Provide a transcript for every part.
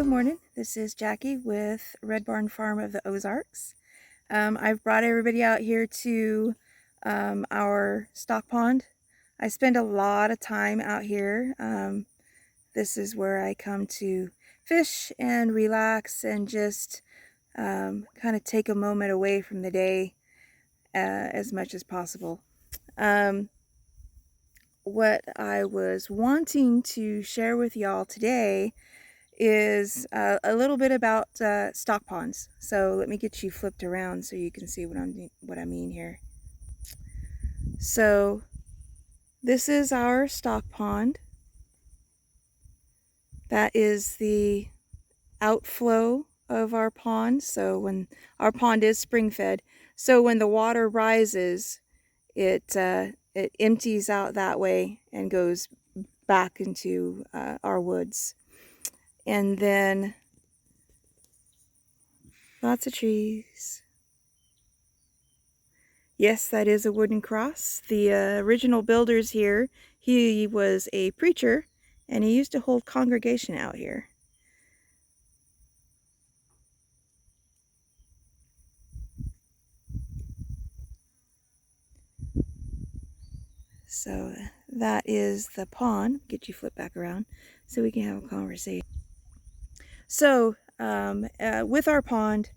Good morning. This is Jackie with Red Barn Farm of the Ozarks. I've brought everybody out here to our stock pond. I spend a lot of time out here. This is where I come to fish and relax and just kind of take a moment away from the day as much as possible. What I was wanting to share with y'all today is a little bit about stock ponds. So let me get you flipped around so you can see what I mean here. So this is our stock pond. That is the outflow of our pond. So when our pond is spring fed, so when the water rises, it empties out that way and goes back into our woods. And then lots of trees. Yes, that is a wooden cross. The original builders here, he was a preacher and he used to hold congregation out here. So that is the pond. Get you flip back around so we can have a conversation. So with our pond,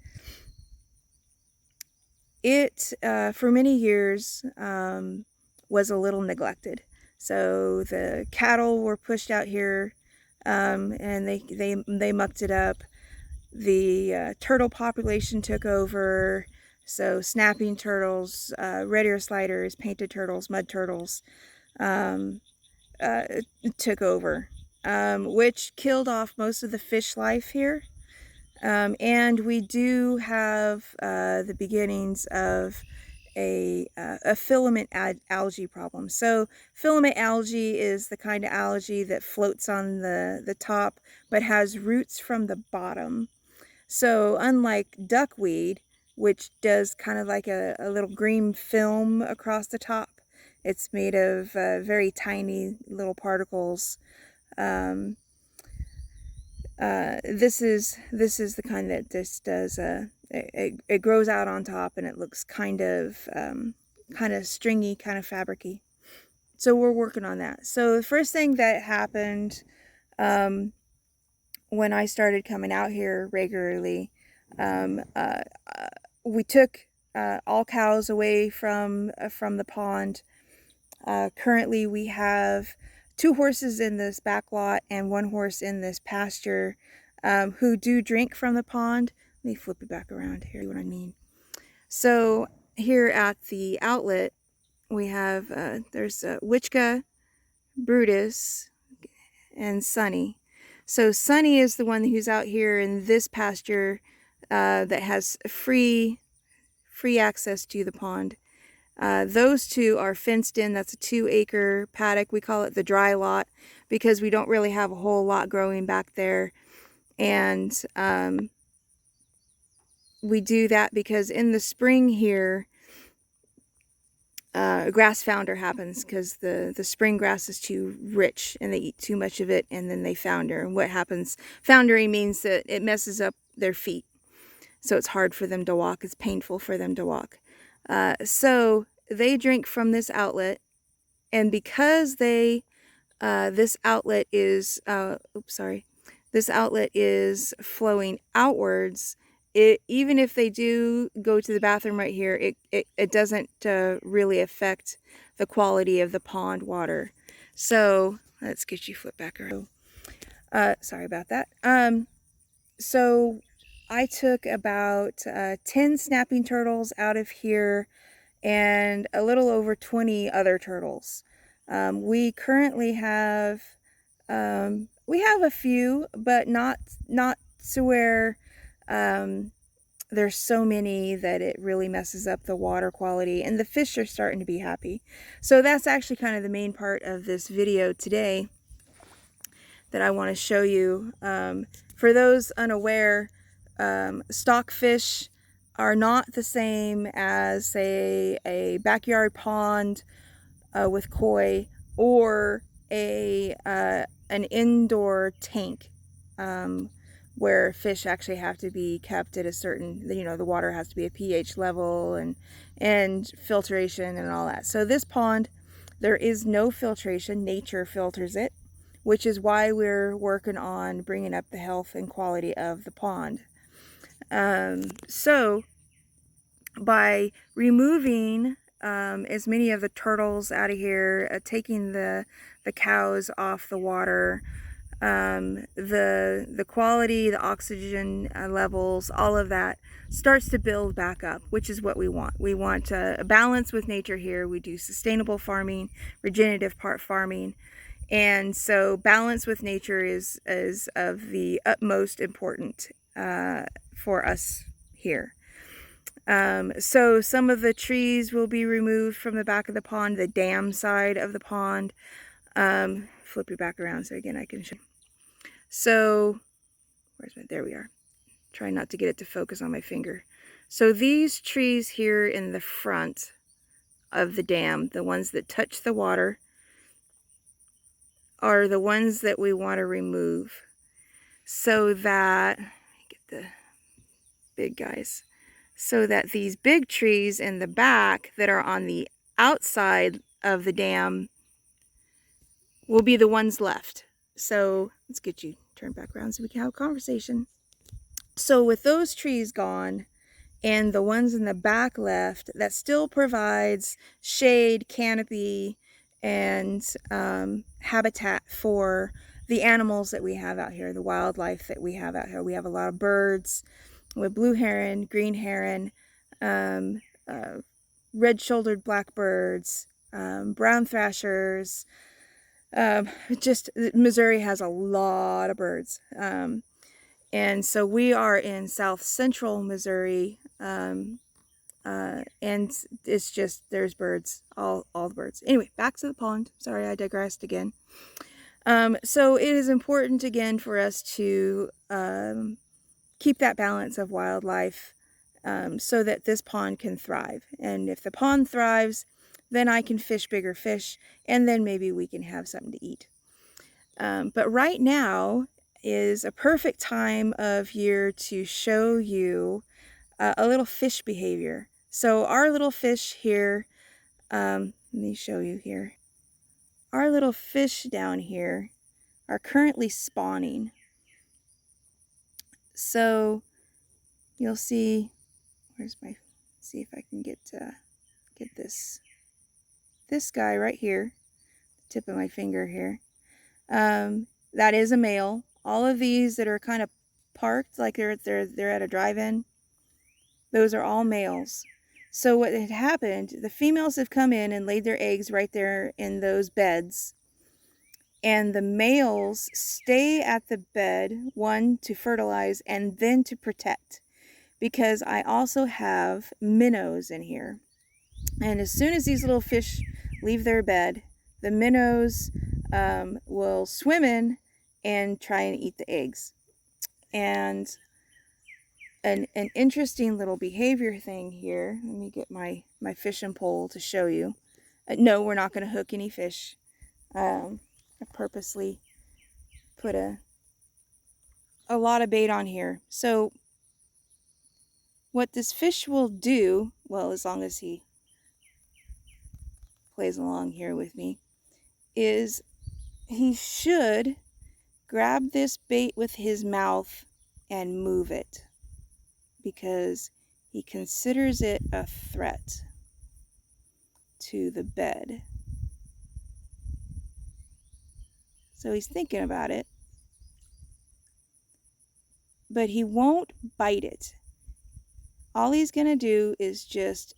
it for many years was a little neglected. So the cattle were pushed out here and they mucked it up. The turtle population took over. So snapping turtles, red ear sliders, painted turtles, mud turtles took over, which killed off most of the fish life here. And we do have the beginnings of a filament algae problem. So filament algae is the kind of algae that floats on the top but has roots from the bottom. So unlike duckweed, which does kind of like a little green film across the top, it's made of very tiny little particles. This is the kind that just does it grows out on top and it looks kind of stringy, kind of fabricy. So we're working on that. So the first thing that happened when I started coming out here regularly, we took all cows away from the pond. Currently we have 2 horses in this back lot and 1 horse in this pasture who do drink from the pond. Let me flip it back around here, what I mean. So here at the outlet, we have, there's Wichka, Brutus, and Sunny. So Sunny is the one who's out here in this pasture that has free access to the pond. Those 2 are fenced in. That's a 2-acre paddock. We call it the dry lot because we don't really have a whole lot growing back there. And we do that because in the spring here, grass founder happens because the spring grass is too rich and they eat too much of it and then they founder. And what happens, foundering means that it messes up their feet. So it's hard for them to walk. It's painful for them to walk. So they drink from this outlet, and because this outlet is flowing outwards, even if they do go to the bathroom right here, it doesn't really affect the quality of the pond water. So let's get you flip back around. Sorry about that. So I took about 10 snapping turtles out of here and a little over 20 other turtles. We currently have a few, but not to where there's so many that it really messes up the water quality, and the fish are starting to be happy. So that's actually kind of the main part of this video today that I want to show you. For those unaware, stockfish are not the same as, say, a backyard pond with koi or an indoor tank where fish actually have to be kept at a certain, the water has to be a pH level and filtration and all that. So this pond, there is no filtration. Nature filters it, which is why we're working on bringing up the health and quality of the pond. So by removing as many of the turtles out of here, taking the cows off the water, the quality, the oxygen levels, all of that starts to build back up, which is what we want. We want a balance with nature here. We do sustainable farming, regenerative part farming, and so balance with nature is of the utmost important for us here. So some of the trees will be removed from the back of the pond, the dam side of the pond. Flip you back around so again I can show. So, there we are. Try not to get it to focus on my finger. So these trees here in the front of the dam, the ones that touch the water, are the ones that we want to remove. So that, get the big guys, so that these big trees in the back that are on the outside of the dam will be the ones left. So let's get you turned back around so we can have a conversation. So with those trees gone and the ones in the back left, that still provides shade, canopy, and habitat for the animals that we have out here, the wildlife that we have out here. We have a lot of birds with blue heron, green heron, red-shouldered blackbirds, brown thrashers. Just Missouri has a lot of birds. And so we are in south central Missouri, and it's just, there's birds, all the birds. Anyway, back to the pond. Sorry, I digressed again. So it is important again for us to keep that balance of wildlife so that this pond can thrive. And if the pond thrives, then I can fish bigger fish, and then maybe we can have something to eat. But right now is a perfect time of year to show you a little fish behavior. So our little fish here, let me show you here. Our little fish down here are currently spawning. So you'll see, see if I can get this guy right here, tip of my finger here. That is a male. All of these that are kind of parked like they're at a drive-in, those are all males. So what had happened, the females have come in and laid their eggs right there in those beds, and the males stay at the bed, one, to fertilize and then to protect, because I also have minnows in here. And as soon as these little fish leave their bed, the minnows will swim in and try and eat the eggs. And an interesting little behavior thing here, let me get my fishing pole to show you. No, we're not going to hook any fish. I purposely put a lot of bait on here. So what this fish will do, well, as long as he plays along here with me, is he should grab this bait with his mouth and move it, because he considers it a threat to the bed. So he's thinking about it, but he won't bite it. All he's going to do is just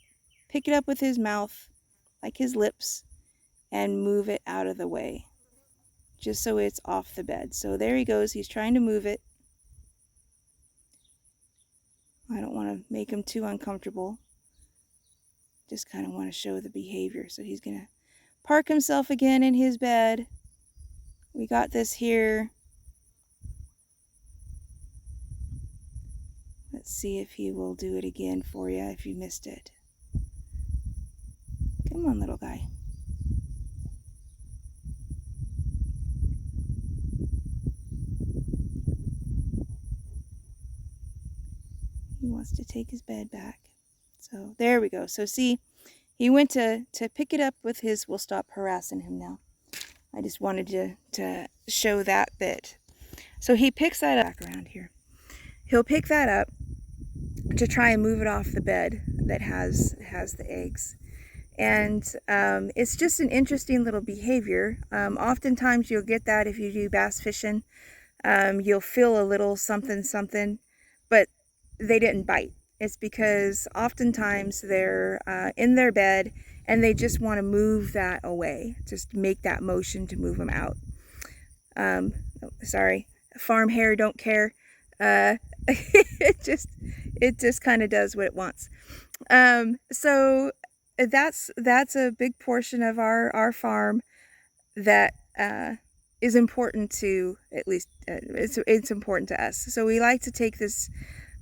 pick it up with his mouth, like his lips, and move it out of the way, just so it's off the bed. So there he goes. He's trying to move it. I don't want to make him too uncomfortable. Just kind of want to show the behavior. So he's going to park himself again in his bed. We got this here. Let's see if he will do it again for you if you missed it. Come on, little guy. wants to take his bed back. So there we go. So see, he went to pick it up with his, we'll stop harassing him now. I just wanted to show that bit. So he picks that up back around here. He'll pick that up to try and move it off the bed that has the eggs. And it's just an interesting little behavior. Oftentimes you'll get that if you do bass fishing. You'll feel a little something something, but they didn't bite. It's because oftentimes they're in their bed and they just want to move that away, just make that motion to move them out. Sorry, farm hare don't care. it just kind of does what it wants. So that's a big portion of our farm that is important to, at least it's important to us. So we like to take this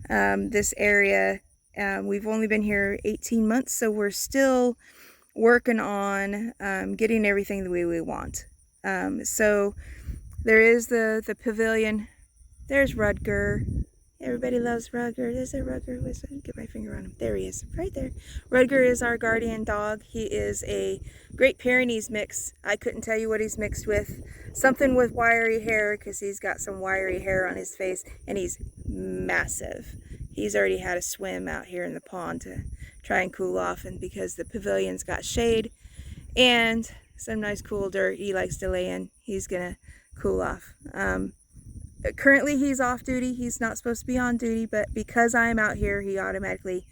this area. We've only been here 18 months, so we're still working on getting everything the way we want. So there is the pavilion. There's Rudger. Everybody loves Rudger. There's a Rudger. Get my finger on him. There he is, right there. Rudger is our guardian dog. He is a Great Pyrenees mix. I couldn't tell you what he's mixed with. Something with wiry hair, because he's got some wiry hair on his face, and he's massive. He's already had a swim out here in the pond to try and cool off, and because the pavilion's got shade and some nice cool dirt he likes to lay in, he's gonna cool off. Currently he's off duty. He's not supposed to be on duty, but because I'm out here, he automatically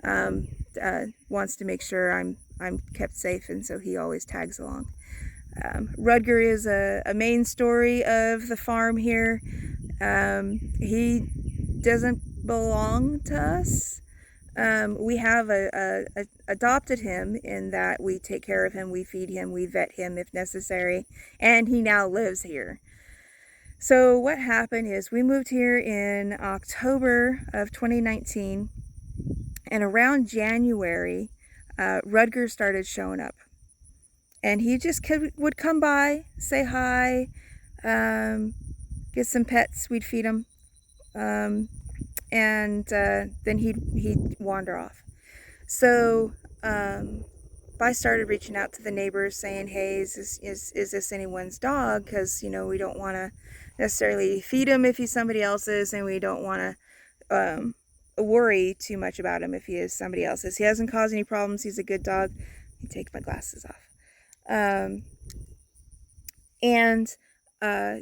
wants to make sure I'm kept safe, and so he always tags along. Rudger is a main story of the farm here. He doesn't belong to us. We have adopted him in that we take care of him, we feed him, we vet him if necessary, and he now lives here. So what happened is we moved here in October of 2019, and around January, Rudger started showing up. And he just would come by, say hi, get some pets, we'd feed him, and then he'd wander off. So I started reaching out to the neighbors saying, hey, is this anyone's dog? Because, you know, we don't want to necessarily feed him if he's somebody else's, and we don't want to worry too much about him if he is somebody else's. He hasn't caused any problems. He's a good dog. I take my glasses off.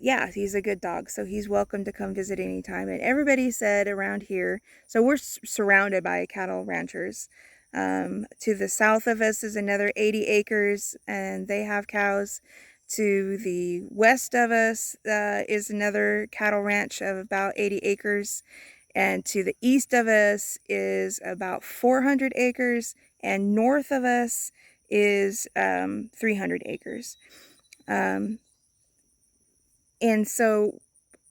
Yeah, he's a good dog, so he's welcome to come visit anytime. And everybody said around here, so we're surrounded by cattle ranchers. To the south of us is another 80 acres, and they have cows. To the west of us is another cattle ranch of about 80 acres. And to the east of us is about 400 acres. And north of us is 300 acres. And so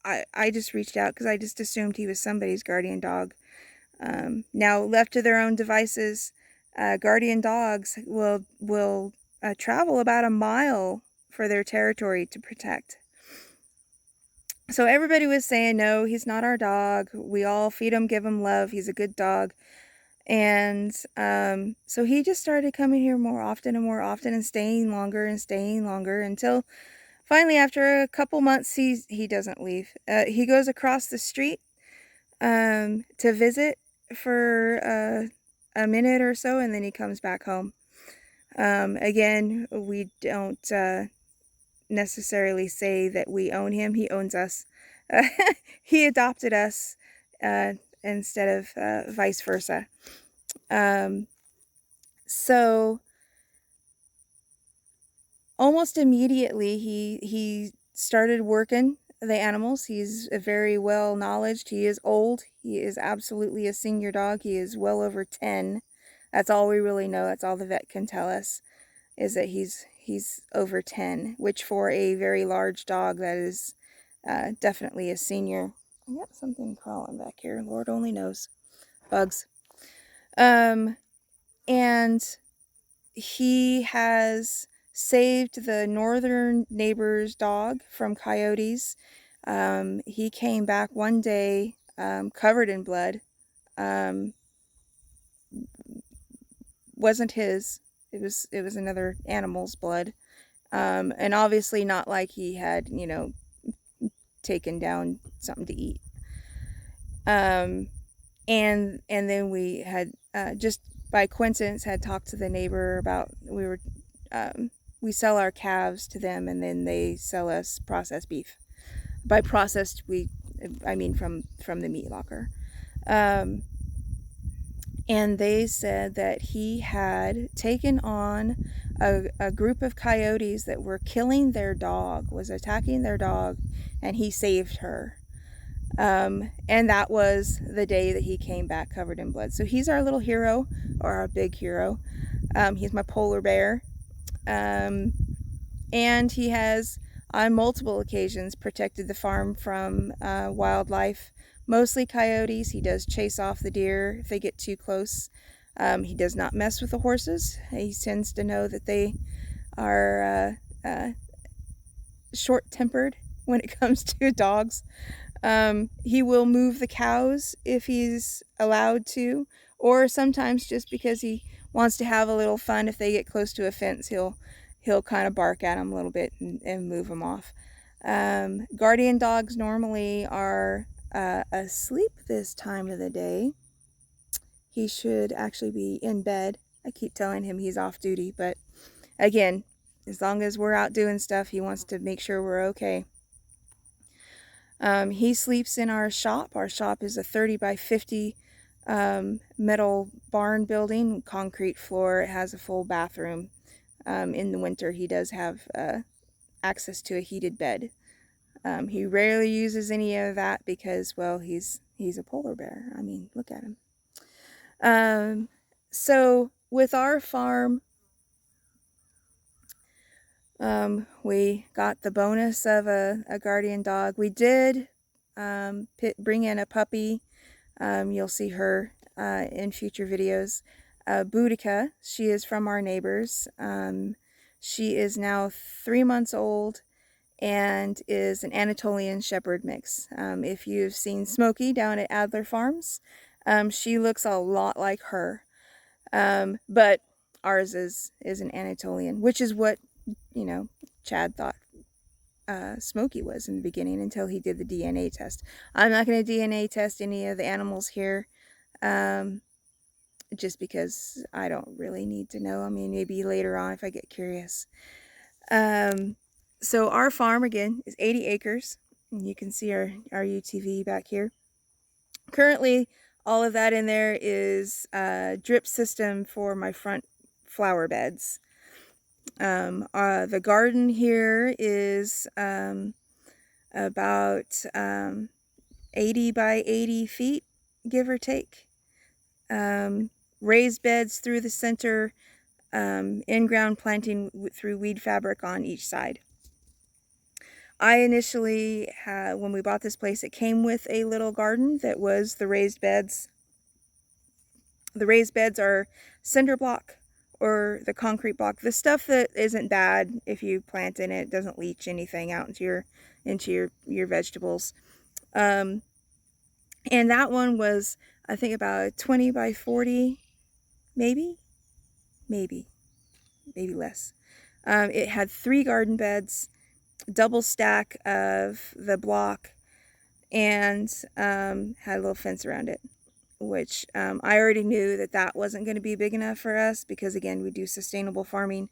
I just reached out because I just assumed he was somebody's guardian dog. Now, left to their own devices, guardian dogs will travel about a mile for their territory to protect. So everybody was saying, no, he's not our dog. We all feed him, give him love. He's a good dog. And so he just started coming here more often and staying longer until finally, after a couple months, he doesn't leave. He goes across the street to visit for a minute or so, and then he comes back home. Again, we don't necessarily say that we own him. He owns us. He adopted us instead of vice versa. So almost immediately he started working the animals. He's very well knowledged. He is old. He is absolutely a senior dog. He is well over 10. That's all we really know. That's all the vet can tell us, is that he's over 10, which for a very large dog, that is definitely a senior. I got something crawling back here. Lord only knows. Bugs. And he has saved the northern neighbor's dog from coyotes. He came back one day covered in blood. wasn't his. It was another animal's blood. And obviously not like he had, taken down something to eat. Um, and then we had, just by coincidence, had talked to the neighbor about, we sell our calves to them, and then they sell us processed beef. By processed, I mean from the meat locker. Um, and they said that he had taken on a group of coyotes that were killing their dog, was attacking their dog, and he saved her. And that was the day that he came back covered in blood. So he's our little hero, or our big hero. He's my polar bear. And he has, on multiple occasions, protected the farm from wildlife, mostly coyotes. He does chase off the deer if they get too close. He does not mess with the horses. He tends to know that they are short-tempered when it comes to dogs. He will move the cows if he's allowed to, or sometimes just because he wants to have a little fun. If they get close to a fence, he'll kind of bark at them a little bit and move them off. Guardian dogs normally are asleep this time of the day. He should actually be in bed. I keep telling him he's off duty, but again, as long as we're out doing stuff, he wants to make sure we're okay. He sleeps in our shop. Our shop is a 30 by 50 metal barn building, concrete floor. It has a full bathroom. In the winter, he does have access to a heated bed. He rarely uses any of that because, well, he's a polar bear. I mean, look at him. So with our farm, we got the bonus of a guardian dog. We did bring in a puppy. You'll see her in future videos. Boudica, she is from our neighbors. She is now 3 months old and is an Anatolian Shepherd mix. If you've seen Smokey down at Adler Farms, she looks a lot like her. But ours is an Anatolian, which is what, Chad thought Smokey was in the beginning until he did the DNA test. I'm not going to DNA test any of the animals here, just because I don't really need to know. I mean, maybe later on if I get curious. So our farm, again, is 80 acres. And you can see our UTV back here. Currently, all of that in there is a drip system for my front flower beds. The garden here is about 80 by 80 feet, give or take. Raised beds through the center, in-ground planting through weed fabric on each side. I initially, when we bought this place, it came with a little garden that was the raised beds. The raised beds are cinder block or the concrete block. The stuff that isn't bad if you plant in it, doesn't leach anything out into your vegetables. And that one was, I think, about 20 by 40, maybe less. It had 3 garden beds, double stack of the block, and had a little fence around it, which I already knew that wasn't going to be big enough for us because, again, we do sustainable farming.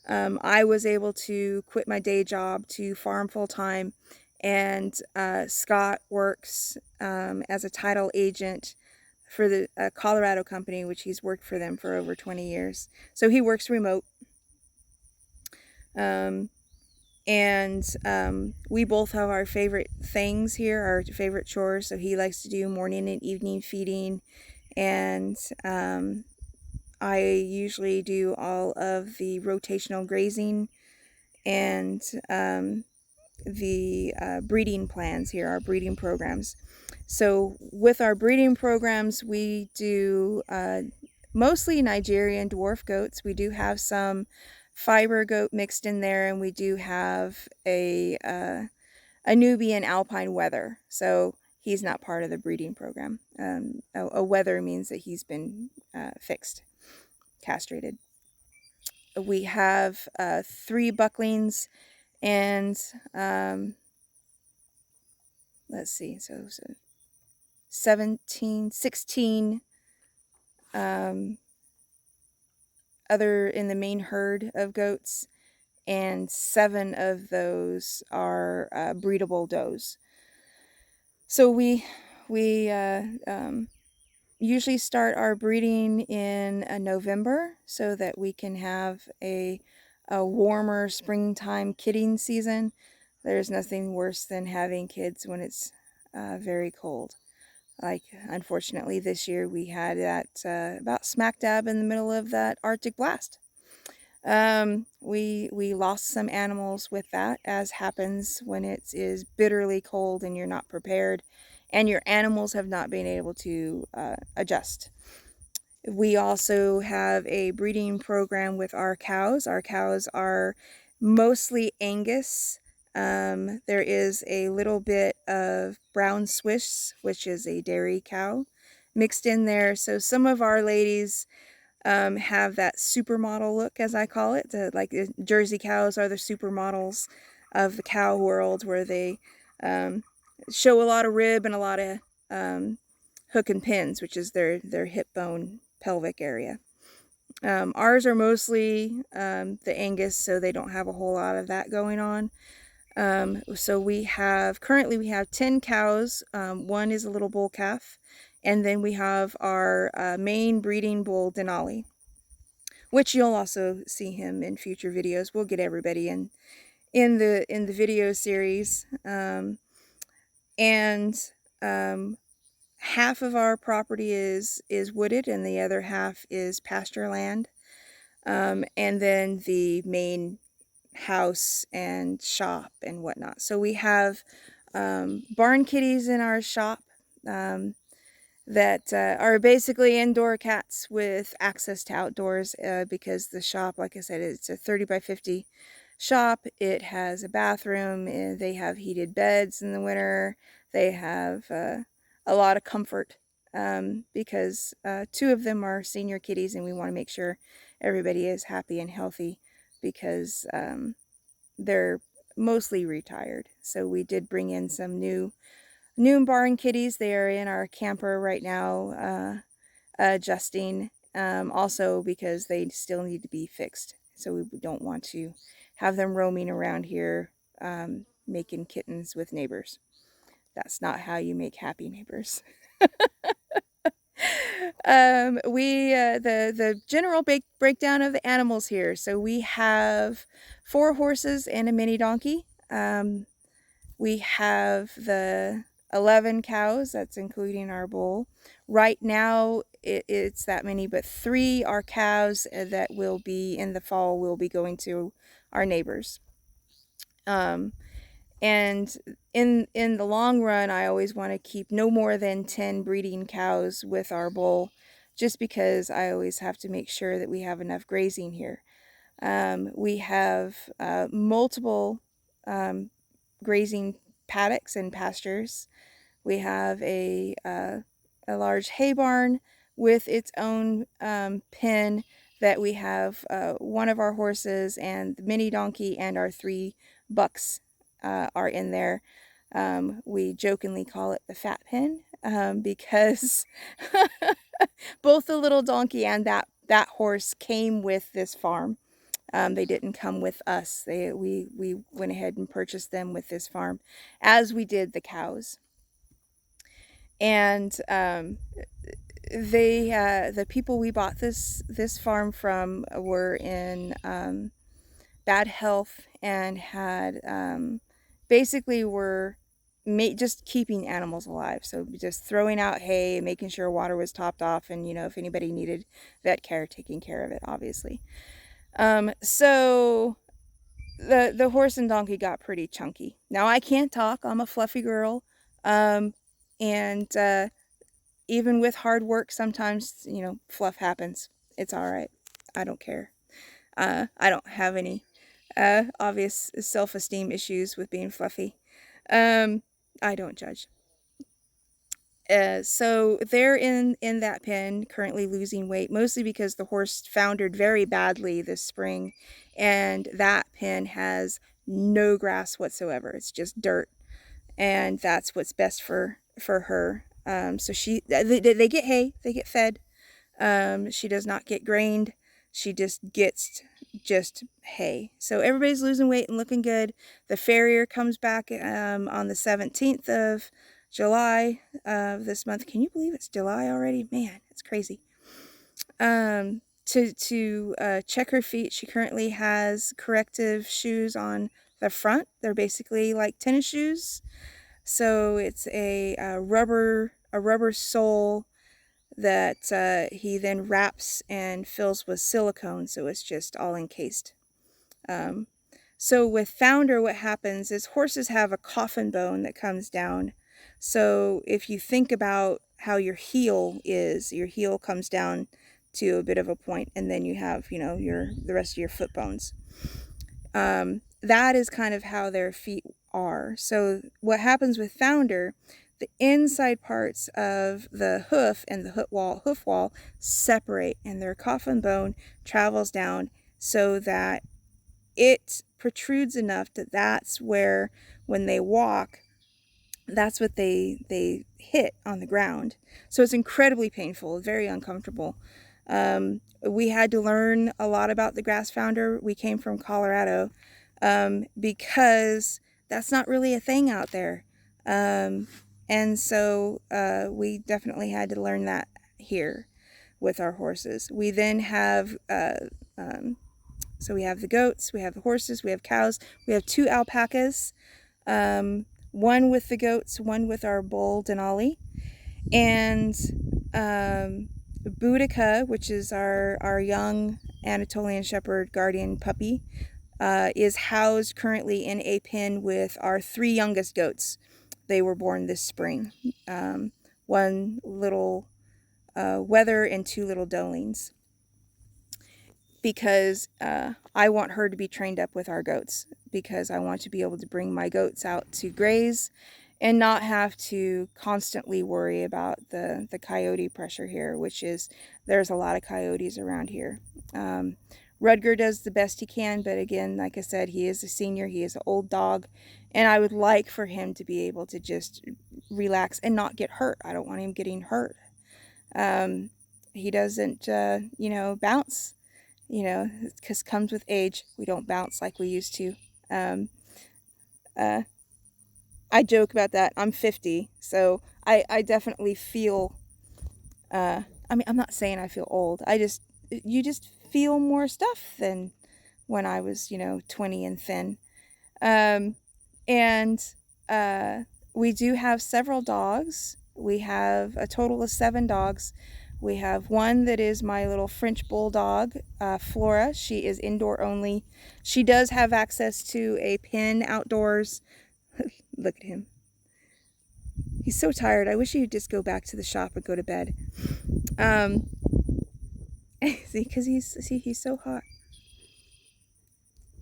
I was able to quit my day job to farm full-time, and Scott works as a title agent for the Colorado company, which he's worked for them for over 20 years. So he works remote. We both have our favorite things here, our favorite chores. So he likes to do morning and evening feeding, and I usually do all of the rotational grazing and the breeding plans here, our breeding programs. So with our breeding programs, we do mostly Nigerian dwarf goats. We do have some fiber goat mixed in there, and we do have a Nubian alpine wether. So he's not part of the breeding program. A wether means that he's been fixed, castrated. We have 3 bucklings and let's see, so 16 other in the main herd of goats, and 7 of those are breedable does. So we usually start our breeding in November so that we can have a warmer springtime kidding season. There's nothing worse than having kids when it's very cold. Like, unfortunately, this year we had that about smack dab in the middle of that Arctic blast. We lost some animals with that, as happens when it is bitterly cold and you're not prepared, and your animals have not been able to adjust. We also have a breeding program with our cows. Our cows are mostly Angus. There is a little bit of brown Swiss, which is a dairy cow, mixed in there. So some of our ladies have that supermodel look, as I call it. Jersey cows are the supermodels of the cow world, where they show a lot of rib and a lot of hook and pins, which is their hip bone pelvic area. Ours are mostly the Angus, so they don't have a whole lot of that going on. So currently we have 10 cows. 1 is a little bull calf. And then we have our main breeding bull, Denali, which you'll also see him in future videos. We'll get everybody in the video series. And half of our property is wooded, and the other half is pasture land. And then the main house and shop and whatnot. So we have barn kitties in our shop that are basically indoor cats with access to outdoors, because the shop, like I said, it's a 30 by 50 shop. It has a bathroom. They have heated beds in the winter. They have a lot of comfort, because 2 of them are senior kitties, and we want to make sure everybody is happy and healthy, because they're mostly retired. So we did bring in some new barn kitties. They are in our camper right now, adjusting, also because they still need to be fixed. So we don't want to have them roaming around here, making kittens with neighbors. That's not how you make happy neighbors. The general breakdown of the animals here. So we have 4 horses and a mini donkey. We have the 11 cows, that's including our bull. Right now, it's that many, but 3 are calves that will be, in the fall, will be going to our neighbors. And in the long run, I always want to keep no more than 10 breeding cows with our bull, just because I always have to make sure that we have enough grazing here. We have multiple grazing paddocks and pastures. We have a large hay barn with its own pen that we have one of our horses and the mini donkey and our 3 bucks are in there. We jokingly call it the fat pen, because both the little donkey and that horse came with this farm. They didn't come with us. We went ahead and purchased them with this farm, as we did the cows. And the people we bought this farm from were in bad health, and had basically were just keeping animals alive. So just throwing out hay, making sure water was topped off, and if anybody needed vet care, taking care of it, obviously. So the horse and donkey got pretty chunky. Now, I can't talk. I'm a fluffy girl. And even with hard work, sometimes, fluff happens. It's all right. I don't care. I don't have any obvious self-esteem issues with being fluffy. I don't judge. So they're in that pen currently losing weight, mostly because the horse foundered very badly this spring, and that pen has no grass whatsoever. It's just dirt, and that's what's best for her. So they get hay, they get fed. She does not get grained. She just gets just hay. So everybody's losing weight and looking good. The farrier comes back on the 17th of July of this month. Can you believe it's July already? Man, it's crazy. To check her feet, she currently has corrective shoes on the front. They're basically like tennis shoes. So it's a rubber sole that he then wraps and fills with silicone, so it's just all encased. So with Founder, what happens is horses have a coffin bone that comes down. So if you think about how your heel comes down to a bit of a point, and then you have, the rest of your foot bones. That is kind of how their feet are. So what happens with Founder, the inside parts of the hoof and the hoof wall separate, and their coffin bone travels down so that it protrudes enough that that's where, when they walk, that's what they hit on the ground. So it's incredibly painful, very uncomfortable. We had to learn a lot about the grass founder. We came from Colorado because that's not really a thing out there. And so we definitely had to learn that here with our horses. We then have, so we have the goats, we have the horses, we have cows, we have 2 alpacas, one with the goats, one with our bull Denali, and Boudica, which is our young Anatolian Shepherd guardian puppy, is housed currently in a pen with our 3 youngest goats. They were born this spring. One little Wether and 2 little Dolings. Because I want her to be trained up with our goats, because I want to be able to bring my goats out to graze and not have to constantly worry about the coyote pressure here, which is, there's a lot of coyotes around here. Rudger does the best he can, but again, like I said, he is a senior, he is an old dog, and I would like for him to be able to just relax and not get hurt. I don't want him getting hurt. He doesn't, bounce, because comes with age. We don't bounce like we used to. I joke about that. I'm 50, so I definitely feel, I'm not saying I feel old. You just feel more stuff than when I was, 20 and thin. We do have several dogs. We have a total of 7 dogs. We have one that is my little French bulldog, Flora. She is indoor only. She does have access to a pen outdoors. Look at him. He's so tired. I wish he'd just go back to the shop and go to bed. See, because he's so hot.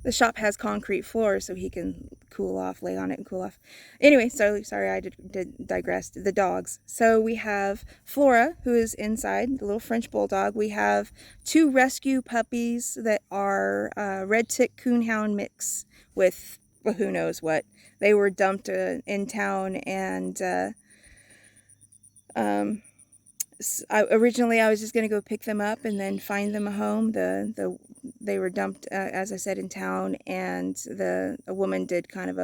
The shop has concrete floors, so he can cool off, lay on it and cool off. Anyway, sorry I did digress. The dogs. So we have Flora, who is inside, the little French bulldog. We have 2 rescue puppies that are red tick coonhound mix with who knows what. They were dumped in town, and originally I was just going to go pick them up and then find them a home. They were dumped, as I said, in town, and a woman did kind of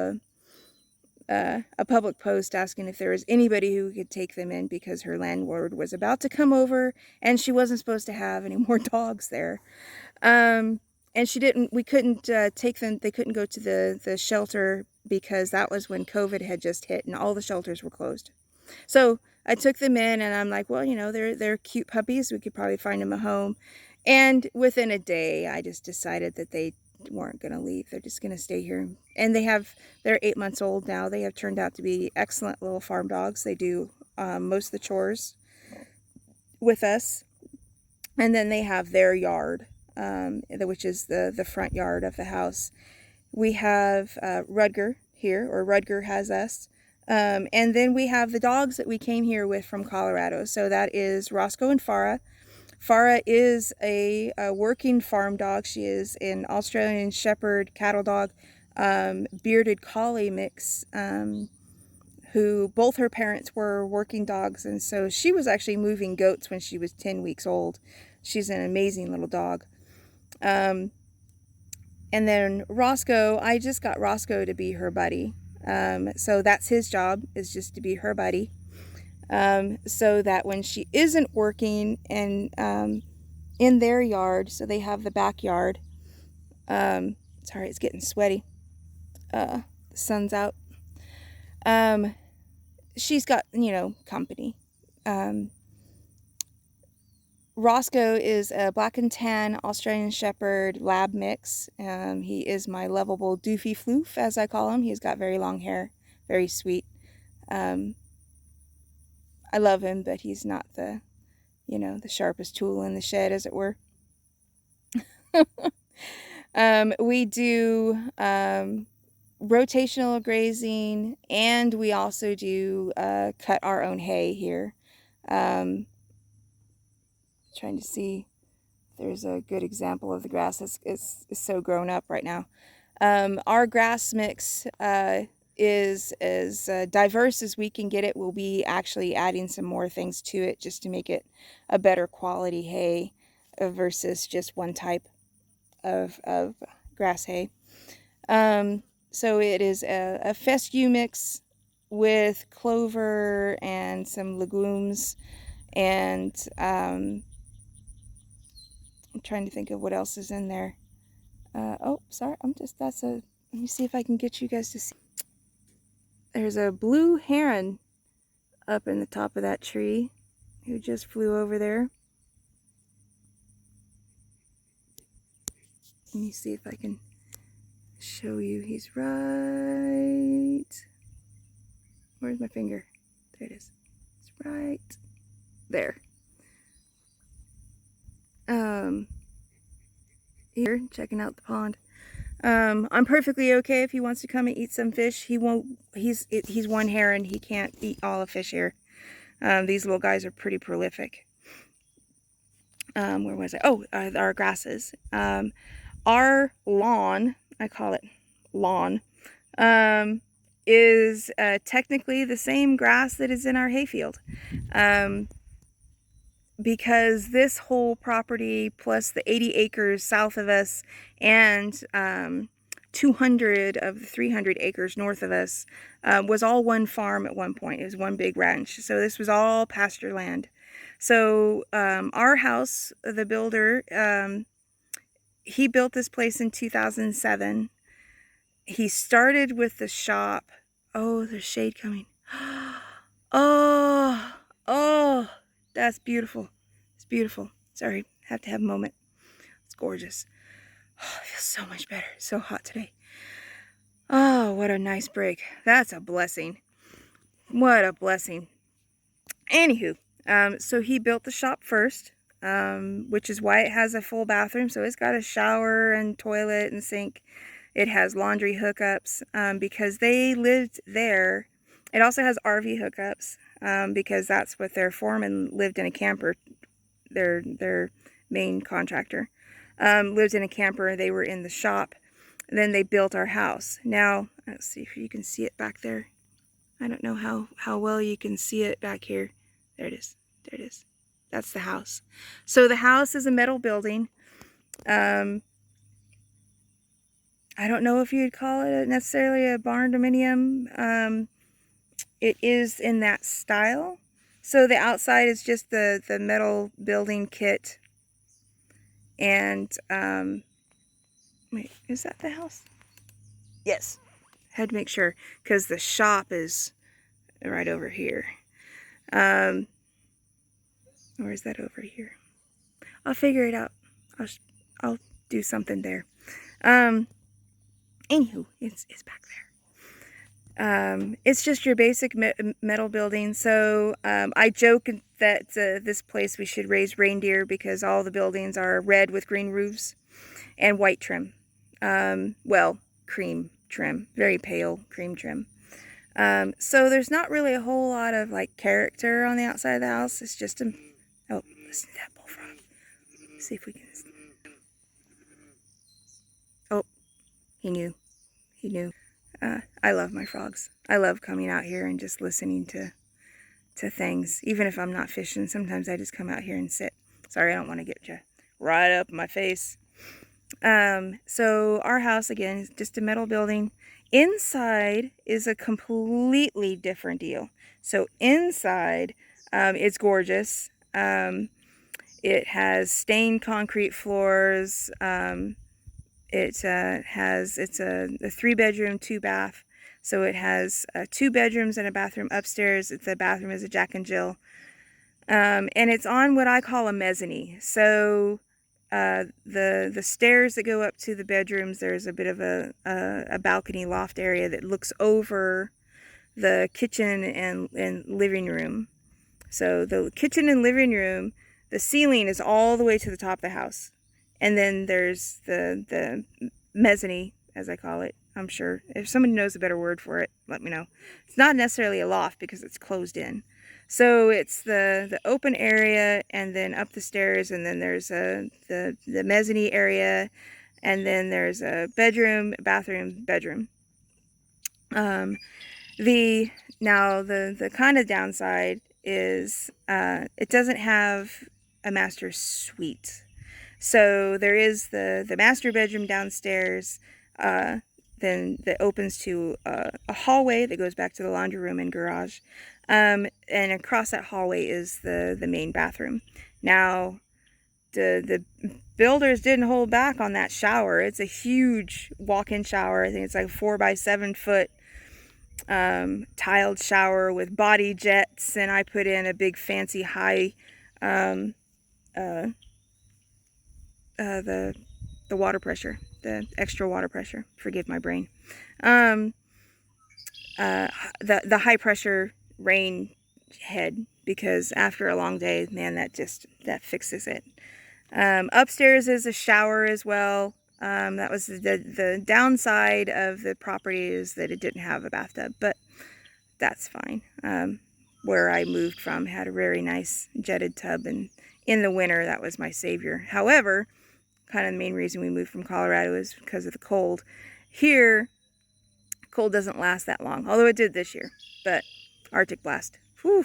a public post asking if there was anybody who could take them in, because her landlord was about to come over and she wasn't supposed to have any more dogs there. And we couldn't take them. They couldn't go to the shelter because that was when COVID had just hit and all the shelters were closed. So I took them in, and I'm like, well, they're cute puppies. We could probably find them a home. And within a day, I just decided that they weren't going to leave. They're just going to stay here. And they're 8 months old now. They have turned out to be excellent little farm dogs. They do most of the chores with us. And then they have their yard, which is the front yard of the house. We have Rudger here, or Rudger has us. And then we have the dogs that we came here with from Colorado. So that is Roscoe and Farah. Farah is a working farm dog. She is an Australian Shepherd cattle dog, bearded collie mix, who both her parents were working dogs. And so she was actually moving goats when she was 10 weeks old. She's an amazing little dog. And then Roscoe, I just got Roscoe to be her buddy. So that's his job, is just to be her buddy. So that when she isn't working and in their yard, so they have the backyard. Sorry, it's getting sweaty. The sun's out. She's got, company. Roscoe is a black and tan Australian Shepherd lab mix. He is my lovable doofy floof, as I call him. He's got very long hair, very sweet. I love him, but he's not the sharpest tool in the shed, as it were. We do rotational grazing, and we also do cut our own hay here. Trying to see if there's a good example of the grass. It's so grown up right now. Our grass mix is as diverse as we can get it. We'll be actually adding some more things to it just to make it a better quality hay versus just one type of grass hay. So it is a fescue mix with clover and some legumes, and I'm trying to think of what else is in there. Oh, sorry, let me see if I can get you guys to see. There's a blue heron up in the top of that tree who just flew over there. Let me see if I can show you. He's right. Where's my finger? There it is. It's right there. Here, checking out the pond. I'm perfectly okay if he wants to come and eat some fish. He won't. He's one heron. He can't eat all the fish here. These little guys are pretty prolific. Where was I? Oh, our grasses. Our lawn, I call it lawn, is technically the same grass that is in our hayfield. Because this whole property plus the 80 acres south of us and 200 of the 300 acres north of us was all one farm at one point. It was one big ranch. So this was all pasture land. So our house, the builder, he built this place in 2007. He started with the shop. Oh, there's shade coming. Oh, that's beautiful. It's beautiful. Sorry, have to have a moment. It's gorgeous. Oh, it feels so much better. It's so hot today. Oh, what a nice break. That's a blessing. What a blessing. Anywho, so he built the shop first, which is why it has a full bathroom. So it's got a shower and toilet and sink. It has laundry hookups because they lived there. It also has RV hookups because that's what their foreman lived in a camper. Their main contractor lived in a camper. They were in the shop. Then they built our house. Now, let's see if you can see it back there. I don't know how well you can see it back here. There it is. There it is. That's the house. So the house is a metal building. I don't know if you'd call it necessarily a barn dominium. It is in that style. So the outside is just the metal building kit. And, wait, is that the house? Yes. Had to make sure, because the shop is right over here. Or is that over here? I'll figure it out. I'll do something there. Anywho, it's back there. It's just your basic metal building. So I joke that this place we should raise reindeer because all the buildings are red with green roofs and white trim. Well, cream trim, very pale cream trim. So there's not really a whole lot of like character on the outside of the house. It's just a, oh, listen to that bullfrog. See if we can, oh, he knew. He knew. I love my frogs. I love coming out here and just listening to things. Even if I'm not fishing, sometimes I just come out here and sit. Sorry, I don't want to get you right up in my face. So our house, again, is just a metal building. Inside is a completely different deal. So inside, it's gorgeous. It has stained concrete floors. It's a 3-bedroom, 2-bath. So it has 2 bedrooms and a bathroom upstairs. The bathroom is a Jack and Jill. And it's on what I call a mezzanine. So the stairs that go up to the bedrooms, there's a bit of a balcony loft area that looks over the kitchen and living room. So the kitchen and living room, the ceiling is all the way to the top of the house. And then there's the mezzanine, as I call it. I'm sure if somebody knows a better word for it, let me know. It's not necessarily a loft because it's closed in. So it's the open area, and then up the stairs, and then there's the mezzanine area, and then there's a bedroom, bathroom, bedroom. The kind of downside is it doesn't have a master suite. So there is the master bedroom downstairs, then that opens to a hallway that goes back to the laundry room and garage. And across that hallway is the main bathroom. Now, the builders didn't hold back on that shower. It's a huge walk-in shower. I think it's like 4 by 7 foot tiled shower with body jets, and I put in a big fancy high the water pressure, the extra water pressure. Forgive my brain. The high pressure rain head, because after a long day, man, that fixes it. Upstairs is a shower as well. That was the downside of the property, is that it didn't have a bathtub, but that's fine. Where I moved from had a very nice jetted tub, and in the winter that was my savior. However, kind of the main reason we moved from Colorado is because of the cold. Here, cold doesn't last that long, although it did this year. But Arctic blast, whew,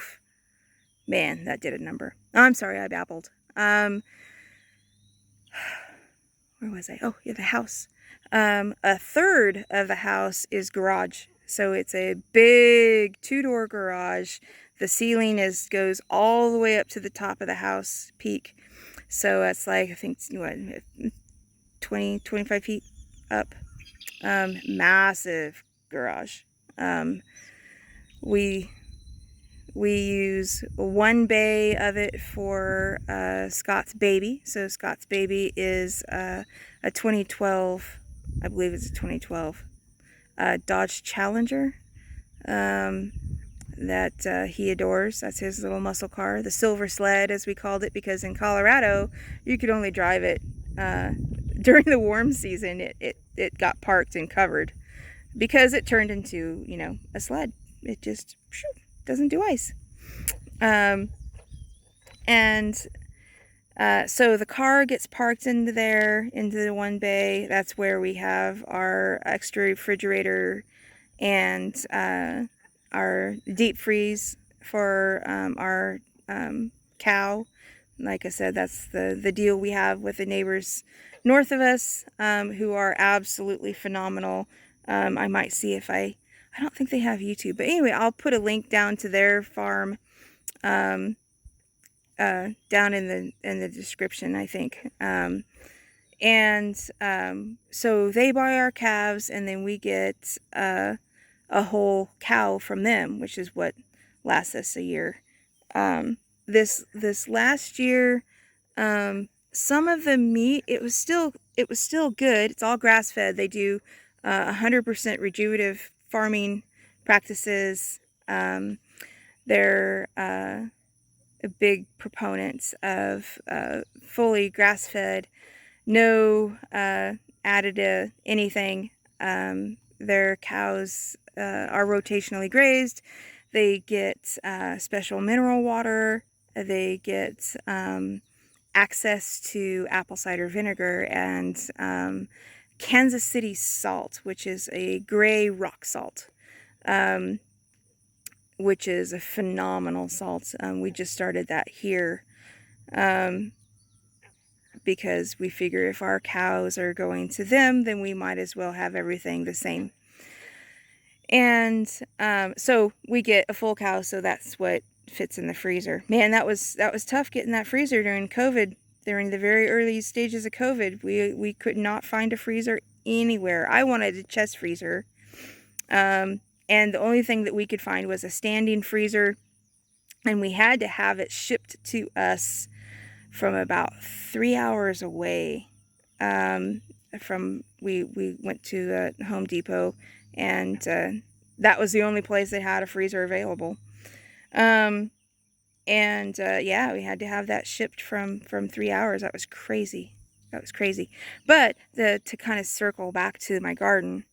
man, that did a number. I'm sorry, I babbled. Where was I? Oh, yeah, the house. A third of the house is garage. So it's a big 2-door garage. The ceiling goes all the way up to the top of the house peak. So that's like, I think, what, 20, 25 feet up. Massive garage. We use 1 bay of it for Scott's Baby. So Scott's Baby is a 2012, I believe it's a 2012 Dodge Challenger that he adores. That's his little muscle car, the Silver Sled, as we called it, because in Colorado you could only drive it during the warm season. It got parked and covered because it turned into, a sled. It just doesn't do ice. So the car gets parked into the 1 bay. That's where we have our extra refrigerator and our deep freeze for our cow. Like I said, that's the deal we have with the neighbors north of us, who are absolutely phenomenal. I might see if I don't think they have YouTube, but anyway, I'll put a link down to their farm down in the description, I think. So they buy our calves, and then we get a whole cow from them, which is what lasts us a year. This last year, some of the meat, it was still good. It's all grass fed. They do 100% regenerative farming practices. They're big proponents of fully grass fed, no added anything, their cows are rotationally grazed. They get special mineral water. They get access to apple cider vinegar and Kansas City salt, which is a gray rock salt, which is a phenomenal salt. We just started that here because we figure if our cows are going to them, then we might as well have everything the same. And so we get a full cow, so that's what fits in the freezer. Man, that was tough getting that freezer during COVID. During the very early stages of COVID, we could not find a freezer anywhere. I wanted a chest freezer, and the only thing that we could find was a standing freezer, and we had to have it shipped to us from about 3 hours away. We went to Home Depot, and that was the only place that had a freezer available. Yeah, we had to have that shipped from 3 hours. That was crazy. That was crazy. But to kind of circle back to my garden,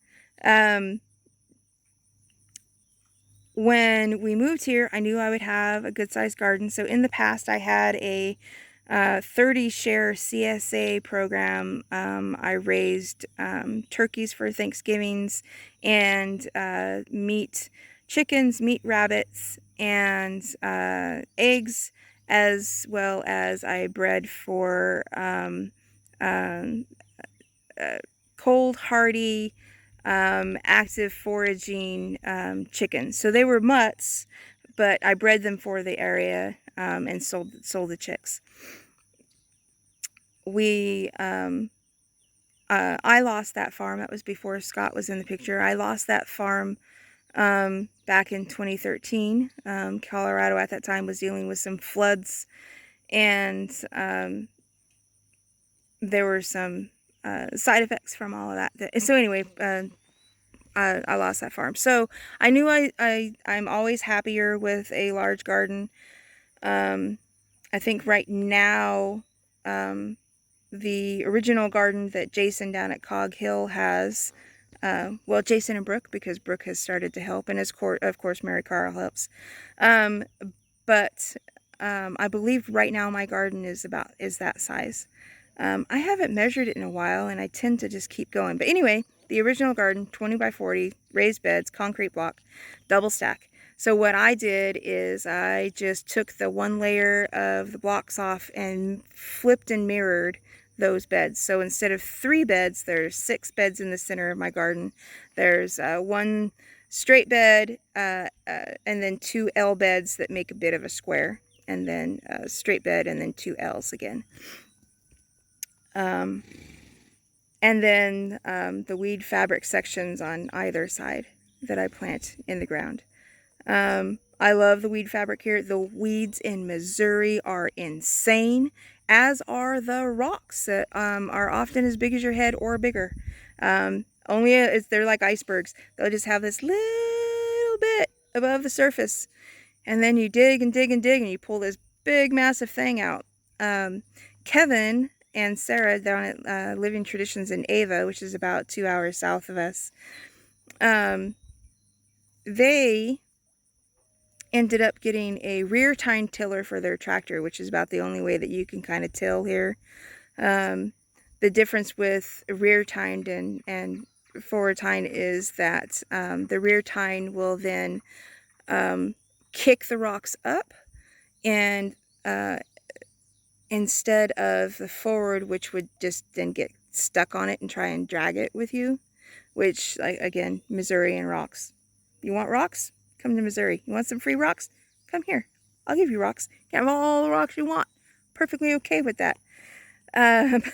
when we moved here, I knew I would have a good-sized garden. So in the past, I had a 30-share CSA program. I raised turkeys for Thanksgivings and meat chickens, meat rabbits, and eggs, as well as I bred for cold hardy active foraging chickens. So they were mutts, but I bred them for the area and sold the chicks. I lost that farm. That was before Scott was in the picture. I lost that farm back in 2013. Colorado at that time was dealing with some floods, and there were some side effects from all of that. So anyway, I lost that farm. So I knew I'm always happier with a large garden. I think right now, the original garden that Jason down at Cog Hill has, well, Jason and Brooke, because Brooke has started to help, and of course Mary Carl helps. But I believe right now my garden is that size. I haven't measured it in a while, and I tend to just keep going. But anyway, the original garden, 20 by 40, raised beds, concrete block, double stack. So what I did is I just took the one layer of the blocks off and flipped and mirrored those beds. So instead of 3 beds, there's 6 beds in the center of my garden. There's one straight bed and then 2 L beds that make a bit of a square, and then a straight bed and then 2 L's again. And then the weed fabric sections on either side that I plant in the ground. I love the weed fabric here. The weeds in Missouri are insane, as are the rocks that are often as big as your head or bigger. They're like icebergs. They'll just have this little bit above the surface, and then you dig and dig and dig, and you pull this big massive thing out. Kevin and Sarah down at Living Traditions in Ava, which is about 2 hours south of us, they ended up getting a rear tine tiller for their tractor, which is about the only way that you can kind of till here. The difference with rear tined and forward tine is that the rear tine will then kick the rocks up, and instead of the forward, which would just then get stuck on it and try and drag it with you, which, like, again, Missouri and rocks. You want rocks? Come to Missouri. You want some free rocks? Come here. I'll give you rocks. You can have all the rocks you want. Perfectly okay with that. And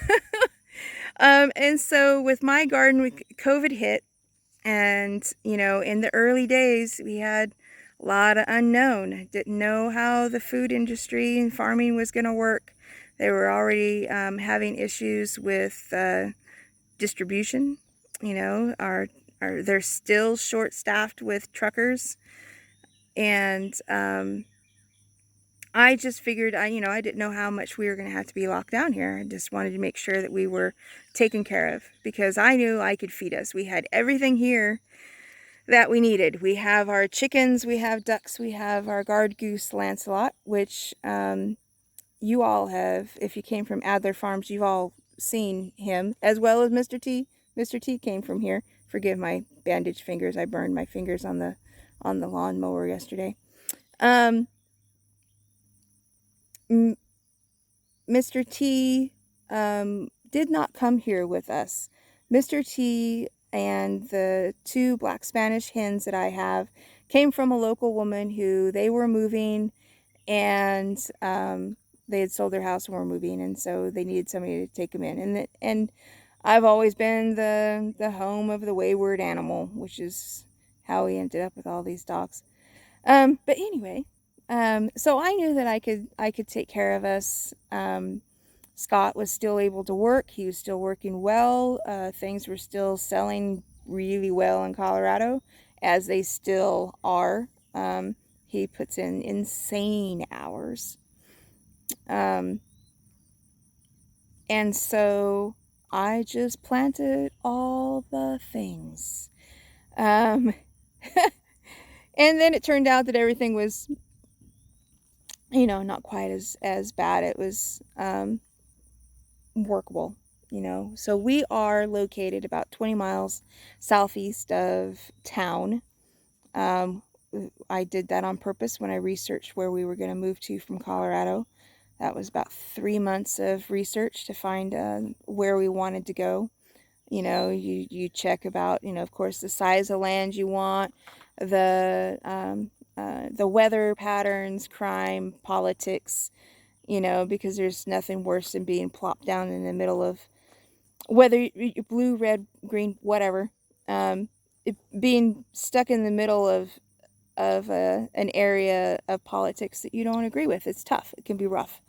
so with my garden, COVID hit, and, you know, in the early days, we had a lot of unknown. Didn't know how the food industry and farming was going to work. They were already having issues with distribution. You know, they're still short-staffed with truckers. And I just figured, I didn't know how much we were going to have to be locked down here. I just wanted to make sure that we were taken care of because I knew I could feed us. We had everything here that we needed. We have our chickens, we have ducks, we have our guard goose Lancelot, which you all have, if you came from Adler Farms, you've all seen him, as well as Mr. T. Mr. T came from here. Forgive my bandaged fingers. I burned my fingers on the lawnmower yesterday. Mr. T did not come here with us. Mr. T and the 2 black Spanish hens that I have came from a local woman who they were moving, and they had sold their house and were moving, and so they needed somebody to take them in. And I've always been the home of the wayward animal, which is how we ended up with all these dogs. But anyway, so I knew that I could take care of us. Scott was still able to work. He was still working well. Things were still selling really well in Colorado, as they still are. He puts in insane hours. And so I just planted all the things. And then it turned out that everything was, not quite as bad. It was workable, So we are located about 20 miles southeast of town. I did that on purpose when I researched where we were going to move to from Colorado. That was about 3 months of research to find where we wanted to go. You check about, of course, the size of land you want, the weather patterns, crime, politics, because there's nothing worse than being plopped down in the middle of, whether you're blue, red, green, whatever, being stuck in the middle of an area of politics that you don't agree with. It's tough. It can be rough.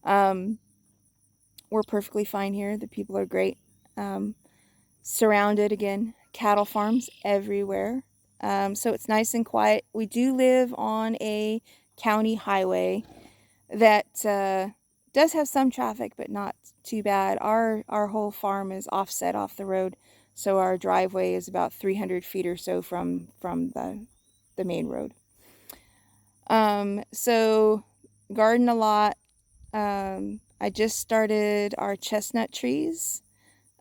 We're perfectly fine here. The people are great. Surrounded, again, cattle farms everywhere. So it's nice and quiet. We do live on a county highway that does have some traffic, but not too bad. Our whole farm is offset off the road, so our driveway is about 300 feet or so from the main road. So garden a lot. I just started our chestnut trees.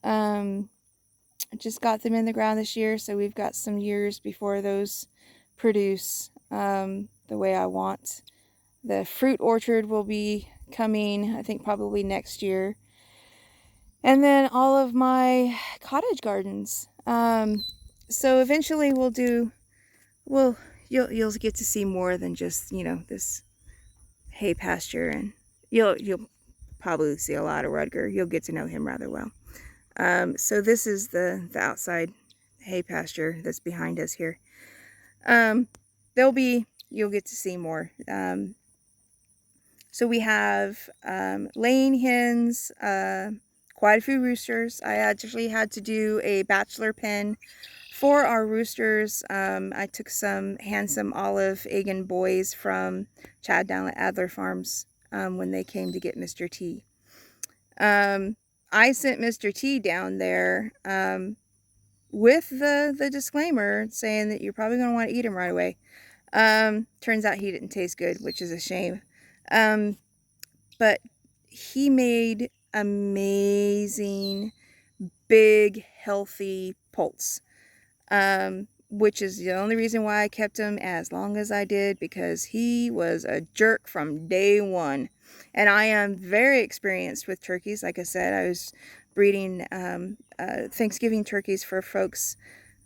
I just got them in the ground this year, so we've got some years before those produce the way I want. The fruit orchard will be coming, I think, probably next year. And then all of my cottage gardens. So eventually you'll get to see more than just, this hay pasture, and you'll probably see a lot of Rudger. You'll get to know him rather well. So this is the outside hay pasture that's behind us here. You'll get to see more. So we have laying hens, quite a few roosters. I actually had to do a bachelor pen for our roosters. I took some handsome olive Agan boys from Chad down at Adler Farms when they came to get Mr. T. I sent Mr. T down there with the disclaimer saying that you're probably going to want to eat him right away. Turns out he didn't taste good, which is a shame. But he made amazing, big, healthy poults, which is the only reason why I kept him as long as I did, because he was a jerk from day one. And I am very experienced with turkeys. Like I said, I was breeding Thanksgiving turkeys for folks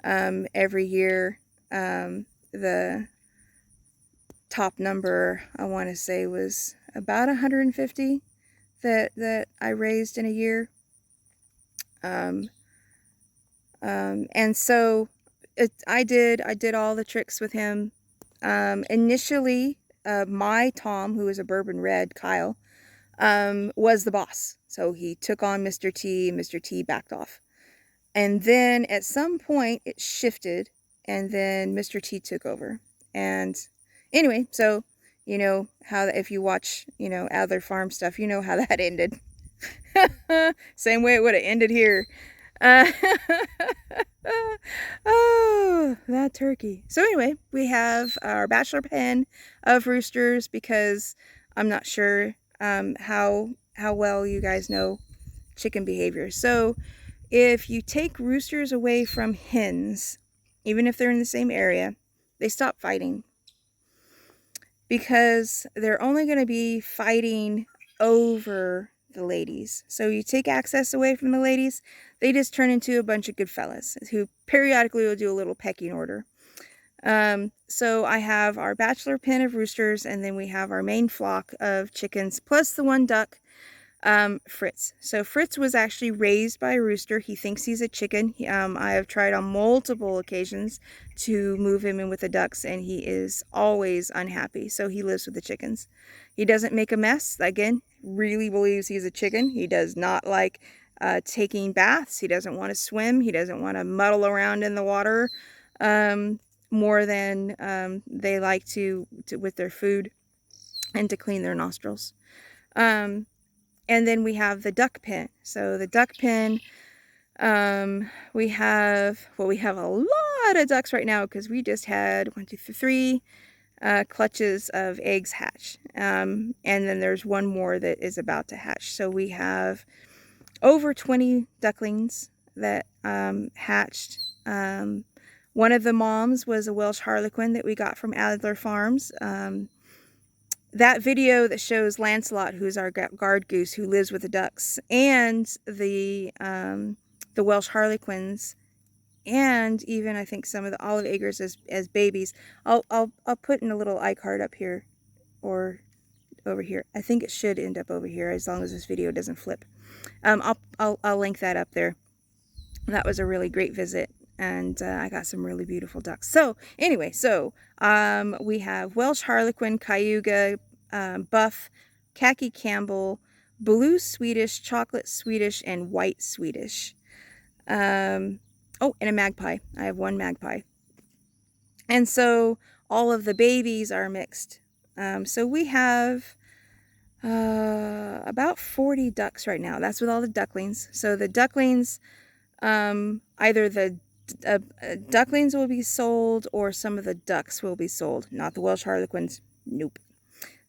every year. The top number, I want to say, was about 150 that I raised in a year. And so I did all the tricks with him. Initially, my Tom, who was a bourbon red, Kyle, was the boss. So he took on Mr. T, and Mr. T backed off. And then at some point it shifted, and then Mr. T took over. And anyway, so, You know how, if you watch, you know, other farm stuff, you know how that ended. Same way it would have ended here. Uh, oh, that turkey. So anyway, we have our bachelor pen of roosters because I'm not sure how well you guys know chicken behavior. So if you take roosters away from hens, even if they're in the same area, they stop fighting because they're only going to be fighting over the ladies. So you take access away from the ladies, they just turn into a bunch of good fellas who periodically will do a little pecking order. So I have our bachelor pen of roosters, and then we have our main flock of chickens, plus the one duck, Fritz. So Fritz was actually raised by a rooster. He thinks he's a chicken. I have tried on multiple occasions to move him in with the ducks, and he is always unhappy. So he lives with the chickens. He doesn't make a mess. Again, really believes he's a chicken. He does not like taking baths. He doesn't want to swim. He doesn't want to muddle around in the water more than they like to with their food and to clean their nostrils. And then we have the duck pen. So the duck pen, we have a lot of ducks right now because we just had 1, 2, 3 clutches of eggs hatch. And then there's one more that is about to hatch. So we have over 20 ducklings that hatched. One of the moms was a Welsh Harlequin that we got from Adler Farms. That video that shows Lancelot, who's our guard goose who lives with the ducks, and the Welsh Harlequins, and even I think some of the olive eggers as babies. I'll put in a little iCard up here or over here. I think it should end up over here as long as this video doesn't flip. I'll link that up there. That was a really great visit, and I got some really beautiful ducks. So anyway, we have Welsh Harlequin, Cayuga, Buff, Khaki Campbell, Blue Swedish, Chocolate Swedish, and White Swedish. Oh, and a magpie. I have one magpie. And so all of the babies are mixed. So we have about 40 ducks right now. That's with all the ducklings. So the ducklings, either the ducklings will be sold or some of the ducks will be sold. Not the Welsh Harlequins. Nope.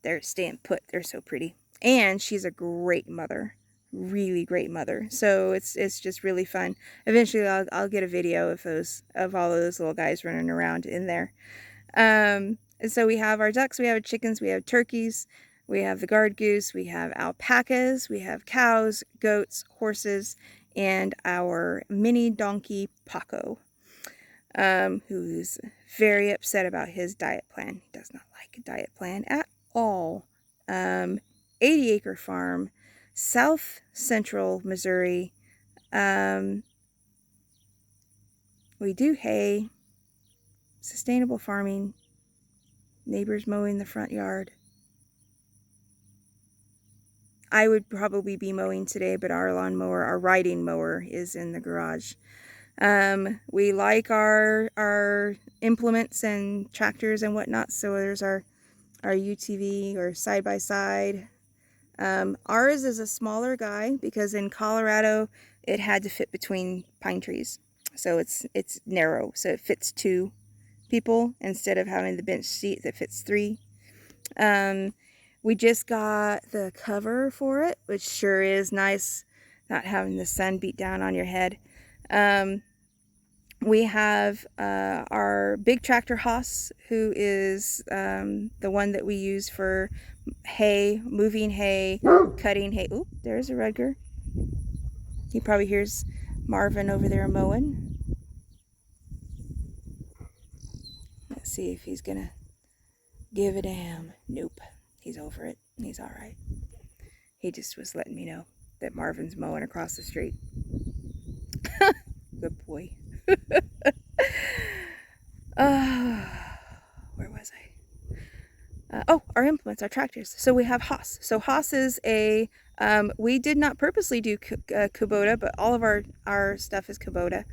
They're staying put. They're so pretty. And she's a great mother. Really great mother. So it's just really fun. Eventually I'll get a video of all of those little guys running around in there. And so we have our ducks, we have our chickens, we have turkeys, we have the guard goose, we have alpacas, we have cows, goats, horses, and our mini donkey Paco, who's very upset about his diet plan. He does not like a diet plan at all. 80-acre farm, South Central Missouri. We do hay, sustainable farming, neighbors mowing the front yard. I would probably be mowing today, but our lawnmower, our riding mower, is in the garage. We like our implements and tractors and whatnot. So there's our UTV or side-by-side. Ours is a smaller guy because in Colorado it had to fit between pine trees. So it's narrow, so it fits 2 people instead of having the bench seat that fits 3. We just got the cover for it, which sure is nice, not having the sun beat down on your head. We have our big tractor Haas, who is the one that we use for hay, moving hay, cutting hay. Oop, there's a Rudger. He probably hears Marvin over there mowing. Let's see if he's gonna give a damn. Nope, he's over it. He's all right. He just was letting me know that Marvin's mowing across the street. Good boy. Where was I? Oh, our implements, our tractors. So we have Haas. So Haas is a, we did not purposely do Kubota, but all of our stuff is Kubota,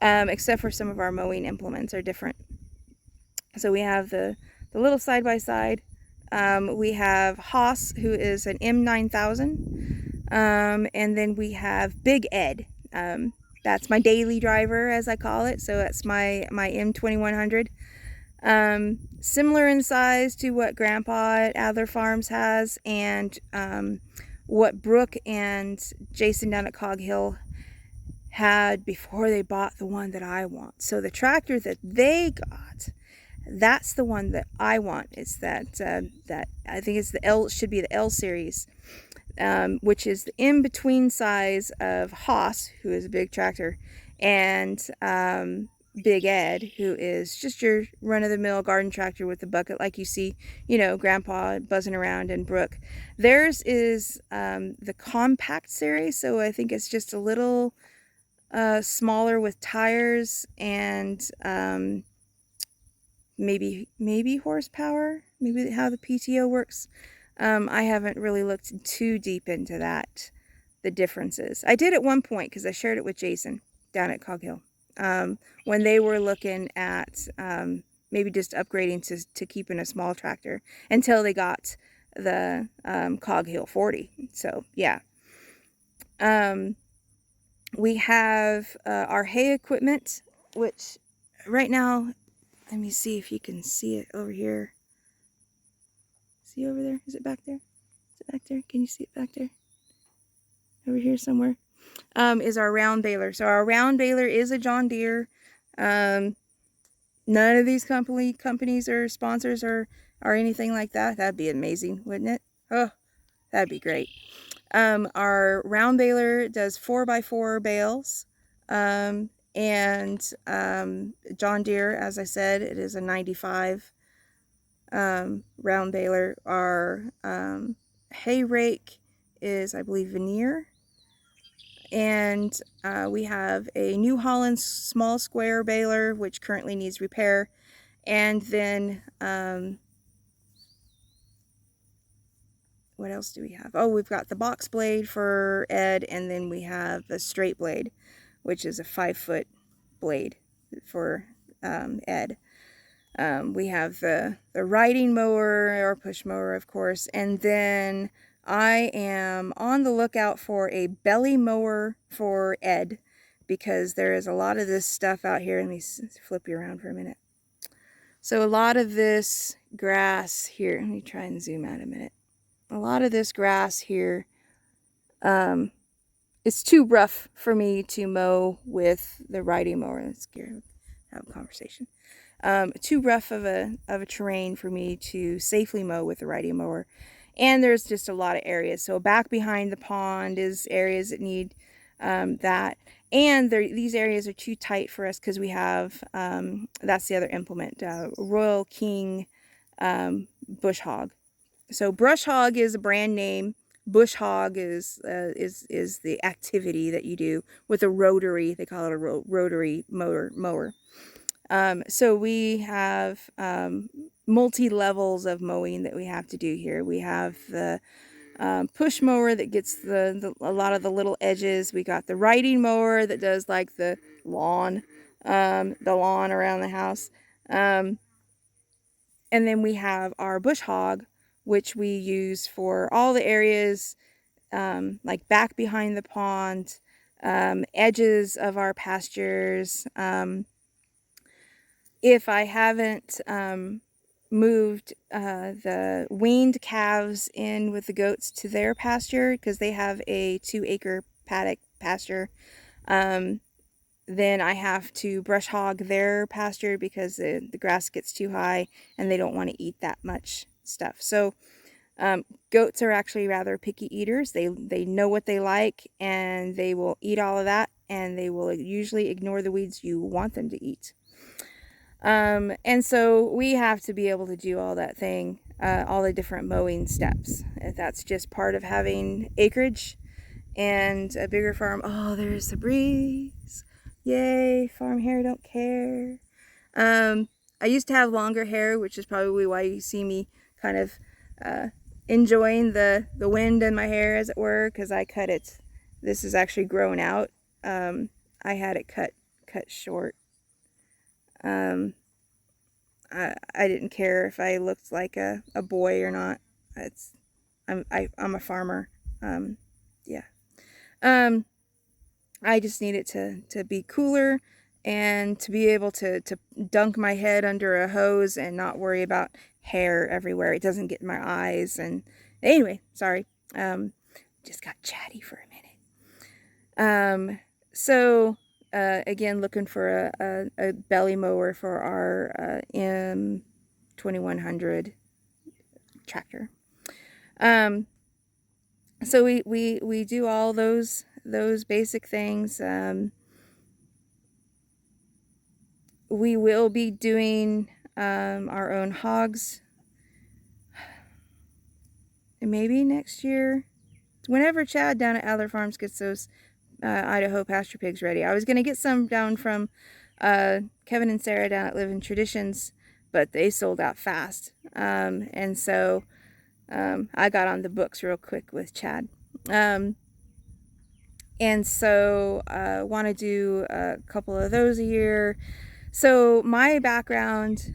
except for some of our mowing implements are different. So we have the little side-by-side, We have Haas, who is an M9000. And then we have Big Ed. That's my daily driver, as I call it. So that's my M2100. Similar in size to what Grandpa at Adler Farms has, and what Brooke and Jason down at Cog Hill had before they bought the one that I want. So the tractor that they got, that's the one that I want. It's that I think it's the L, should be the L series, which is the in-between size of Haas, who is a big tractor, and Big Ed, who is just your run-of-the-mill garden tractor with the bucket like you see, you know, Grandpa buzzing around and Brooke. Theirs is the compact series, so I think it's just a little smaller with tires and maybe horsepower, maybe how the PTO works. I haven't really looked too deep into that, the differences. I did at one point because I shared it with Jason down at Cog Hill, when they were looking at maybe just upgrading to keeping a small tractor until they got the Cog Hill 40. So yeah. We have our hay equipment, which right now, let me see if you can see it over here. See over there? Is it back there? Is it back there? Can you see it back there? Over here somewhere. Is our round baler. So our round baler is a John Deere. None of these companies or sponsors or anything like that. That'd be amazing, wouldn't it? Oh, that'd be great. Our round baler does 4x4 bales. And John Deere, as I said, it is a 95 round baler. Our hay rake is, I believe, veneer. And we have a New Holland small square baler, which currently needs repair. And then what else do we have? Oh, we've got the box blade for Ed, and then we have the straight blade, which is a 5-foot blade for Ed. We have the riding mower or push mower, of course, and then I am on the lookout for a belly mower for Ed, because there is a lot of this stuff out here. Let me flip you around for a minute. So a lot of this grass here, let me try and zoom out a minute. A lot of this grass here, it's too rough for me to mow with the riding mower. Let's have a conversation. Too rough of a terrain for me to safely mow with the riding mower. And there's just a lot of areas. So back behind the pond is areas that need that. And these areas are too tight for us because we have, that's the other implement, Royal King Bush Hog. So Brush Hog is a brand name. Bush Hog is the activity that you do with a rotary. They call it a rotary mower. So we have multi-levels of mowing that we have to do here. We have the push mower that gets a lot of the little edges. We got the riding mower that does like the lawn around the house. And then we have our Bush Hog, which we use for all the areas like back behind the pond, edges of our pastures. If I haven't moved the weaned calves in with the goats to their pasture, because they have a 2-acre paddock pasture, then I have to brush hog their pasture because the grass gets too high and they don't want to eat that much stuff. So goats are actually rather picky eaters. They know what they like, and they will eat all of that, and they will usually ignore the weeds you want them to eat. And so we have to be able to do all that thing, all the different mowing steps. That's just part of having acreage and a bigger farm. Oh, there's the breeze. Yay, farm hair don't care. I used to have longer hair, which is probably why you see me kind of enjoying the wind in my hair, as it were, because I cut it. This is actually grown out. I had it cut short. I didn't care if I looked like a boy or not. It's I'm a farmer. Yeah. Um, I just need it to be cooler and to be able to dunk my head under a hose and not worry about hair everywhere. It doesn't get in my eyes. And anyway, sorry. Just got chatty for a minute. So again, looking for a belly mower for our M2100 tractor. So we do all those basic things. We will be doing our own hogs maybe next year, whenever Chad down at Adler Farms gets those Idaho pasture pigs ready. I was going to get some down from Kevin and Sarah down at Living Traditions, but they sold out fast. And so I got on the books real quick with Chad. And so want to do a couple of those a year. So my background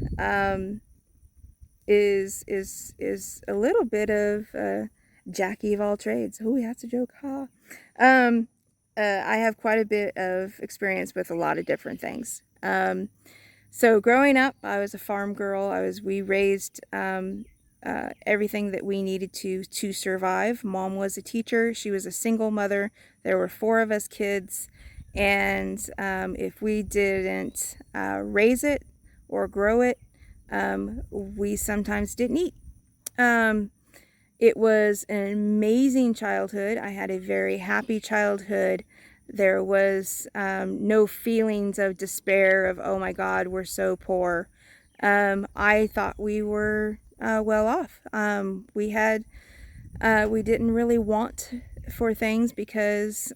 is a little bit of Jackie of all trades. Oh, that's a joke, ha. I have quite a bit of experience with a lot of different things. So growing up, I was a farm girl. We raised everything that we needed to survive. Mom was a teacher. She was a single mother. There were 4 of us kids. And if we didn't raise it or grow it, we sometimes didn't eat. It was an amazing childhood. I had a very happy childhood. There was no feelings of despair of, oh my God, we're so poor. I thought we were well off. We didn't really want for things because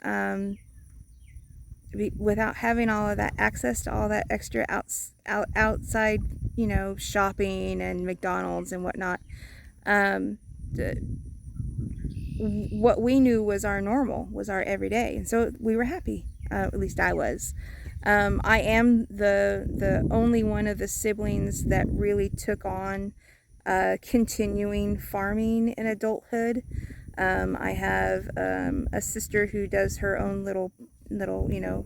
without having all of that access to all that extra outside, shopping and McDonald's and whatnot, what we knew was our normal, was our everyday, and so we were happy. At least I was. I am the only one of the siblings that really took on continuing farming in adulthood. I have a sister who does her own little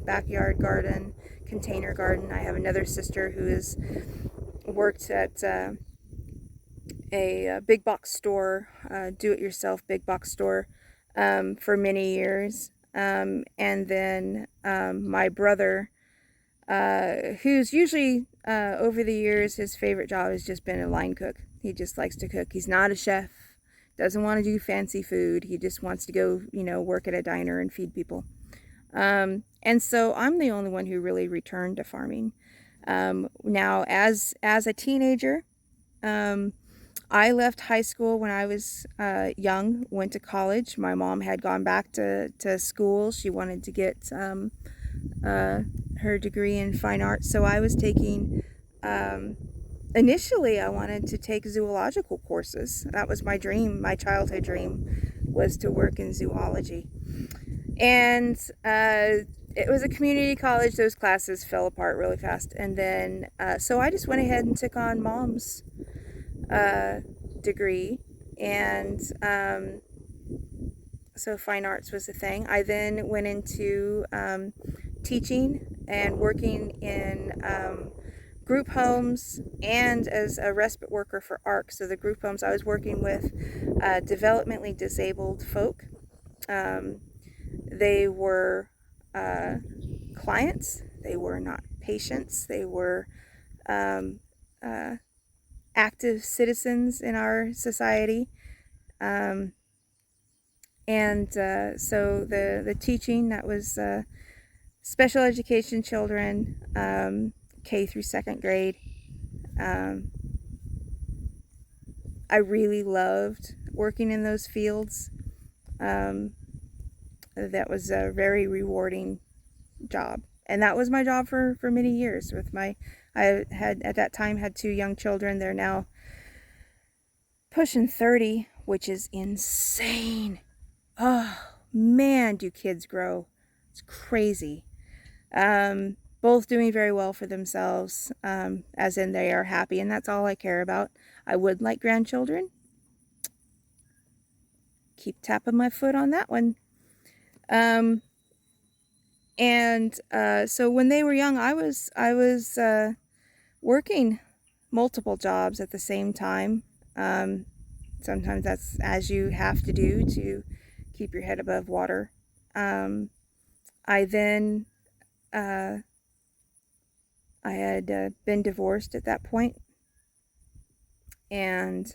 backyard garden, container garden. I have another sister who has worked at a big box store, do-it-yourself big box store, for many years. And then my brother, who's usually over the years, his favorite job has just been a line cook. He just likes to cook. He's not a chef, doesn't want to do fancy food. He just wants to go, work at a diner and feed people. And so I'm the only one who really returned to farming. Now, as a teenager, I left high school when I was young, went to college. My mom had gone back to school. She wanted to get her degree in fine arts. So I was taking, initially I wanted to take zoological courses. That was my dream, my childhood dream, was to work in zoology. And it was a community college. Those classes fell apart really fast. And then, so I just went ahead and took on Mom's degree. And so fine arts was a thing. I then went into teaching and working in group homes and as a respite worker for ARC. So the group homes, I was working with developmentally disabled folk. They were clients. They were not patients. They were active citizens in our society. And so the teaching, that was special education children, K through 2nd grade. I really loved working in those fields. That was a very rewarding job. And that was my job for many years. I had at that time had 2 young children. They're now pushing 30, which is insane. Oh man, do kids grow. It's crazy. both doing very well for themselves, as in they are happy, and that's all I care about. I would like grandchildren. Keep tapping my foot on that one. So when they were young, I was working multiple jobs at the same time. Sometimes that's as you have to do to keep your head above water. I then I had been divorced at that point, and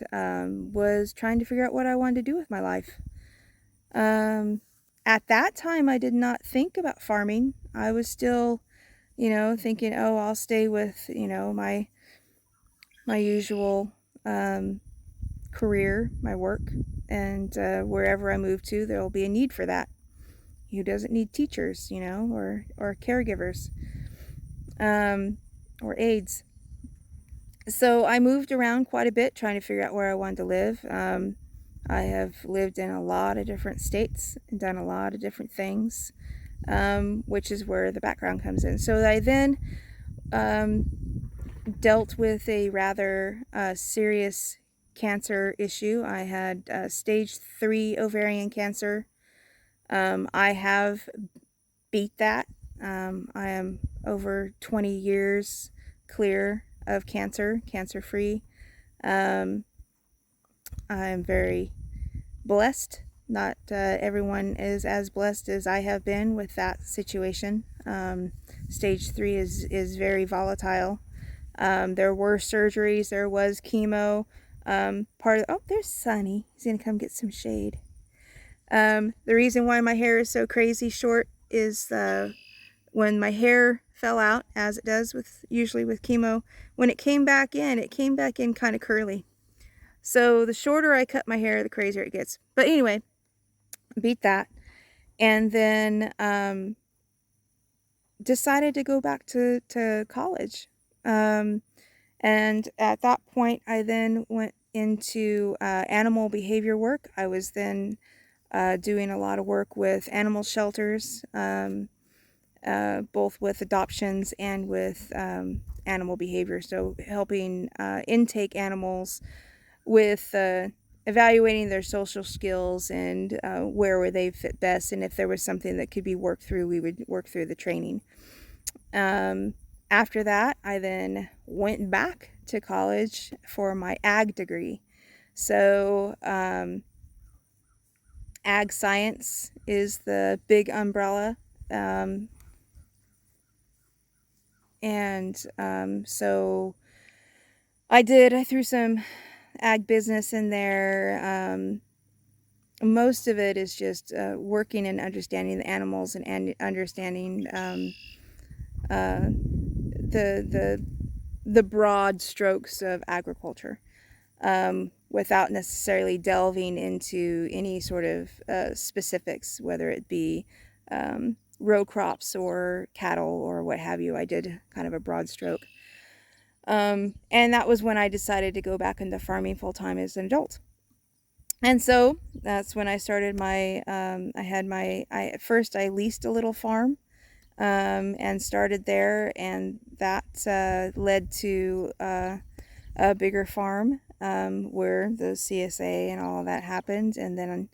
was trying to figure out what I wanted to do with my life. At that time, I did not think about farming. I was still, thinking, oh, I'll stay with, my usual career, my work, and wherever I move to, there will be a need for that. Who doesn't need teachers, or caregivers, or aides? So I moved around quite a bit trying to figure out where I wanted to live. I have lived in a lot of different states and done a lot of different things, which is where the background comes in. So I then dealt with a rather serious cancer issue. I had stage 3 ovarian cancer. I have beat that. I am over 20 years clear of cancer free. I'm very blessed. Not everyone is as blessed as I have been with that situation. Stage 3 is very volatile. There were surgeries, there was chemo. Oh, there's Sunny. He's gonna come get some shade. The reason why my hair is so crazy short is when my hair fell out, as it does usually with chemo, when it came back in kind of curly. So the shorter I cut my hair, the crazier it gets. But anyway, beat that. And then decided to go back to college. And at that point, I then went into animal behavior work. I was then doing a lot of work with animal shelters, both with adoptions and with animal behavior. So helping intake animals with evaluating their social skills and where would they fit best, and if there was something that could be worked through, we would work through the training. After that, I then went back to college for my ag degree. So ag science is the big umbrella. So I threw some ag business in there. Most of it is just working and understanding the animals and understanding the broad strokes of agriculture, without necessarily delving into any sort of specifics, whether it be row crops or cattle or what have you. I did kind of a broad stroke. And that was when I decided to go back into farming full-time as an adult. And so that's when I started at first I leased a little farm, and started there, and that led to a bigger farm, where the CSA and all of that happened. And then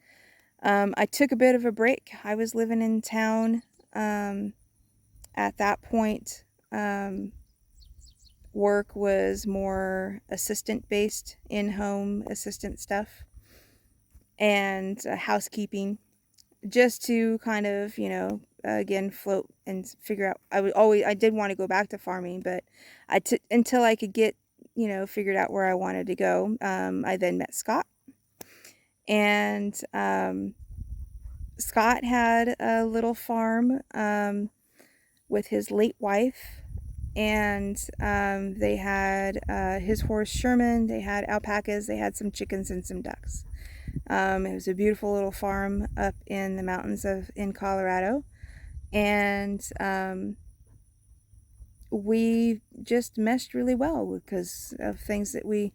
I took a bit of a break. I was living in town at that point. Work was more assistant-based, in-home assistant stuff, and housekeeping, just to kind of, again, float and figure out. I did want to go back to farming, but until I could get, figured out where I wanted to go. I then met Scott, and Scott had a little farm with his late wife, and they had his horse Sherman, they had alpacas, they had some chickens and some ducks. It was a beautiful little farm up in the mountains in Colorado, and we just meshed really well because of things the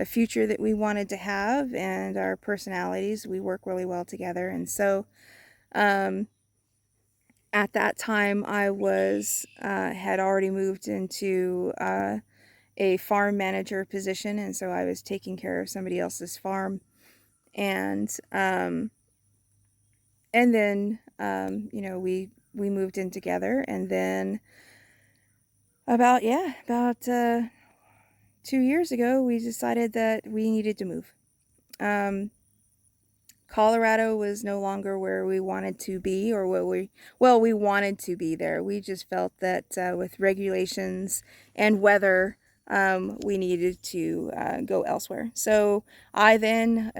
future that we wanted to have, and our personalities. We work really well together, and so At that time, I was had already moved into a farm manager position, and so I was taking care of somebody else's farm. And then you know, we moved in together, and then about 2 years ago, we decided that we needed to move. Um, Colorado was no longer where we wanted to be, or we wanted to be there. We just felt that with regulations and weather, we needed to go elsewhere. So I then,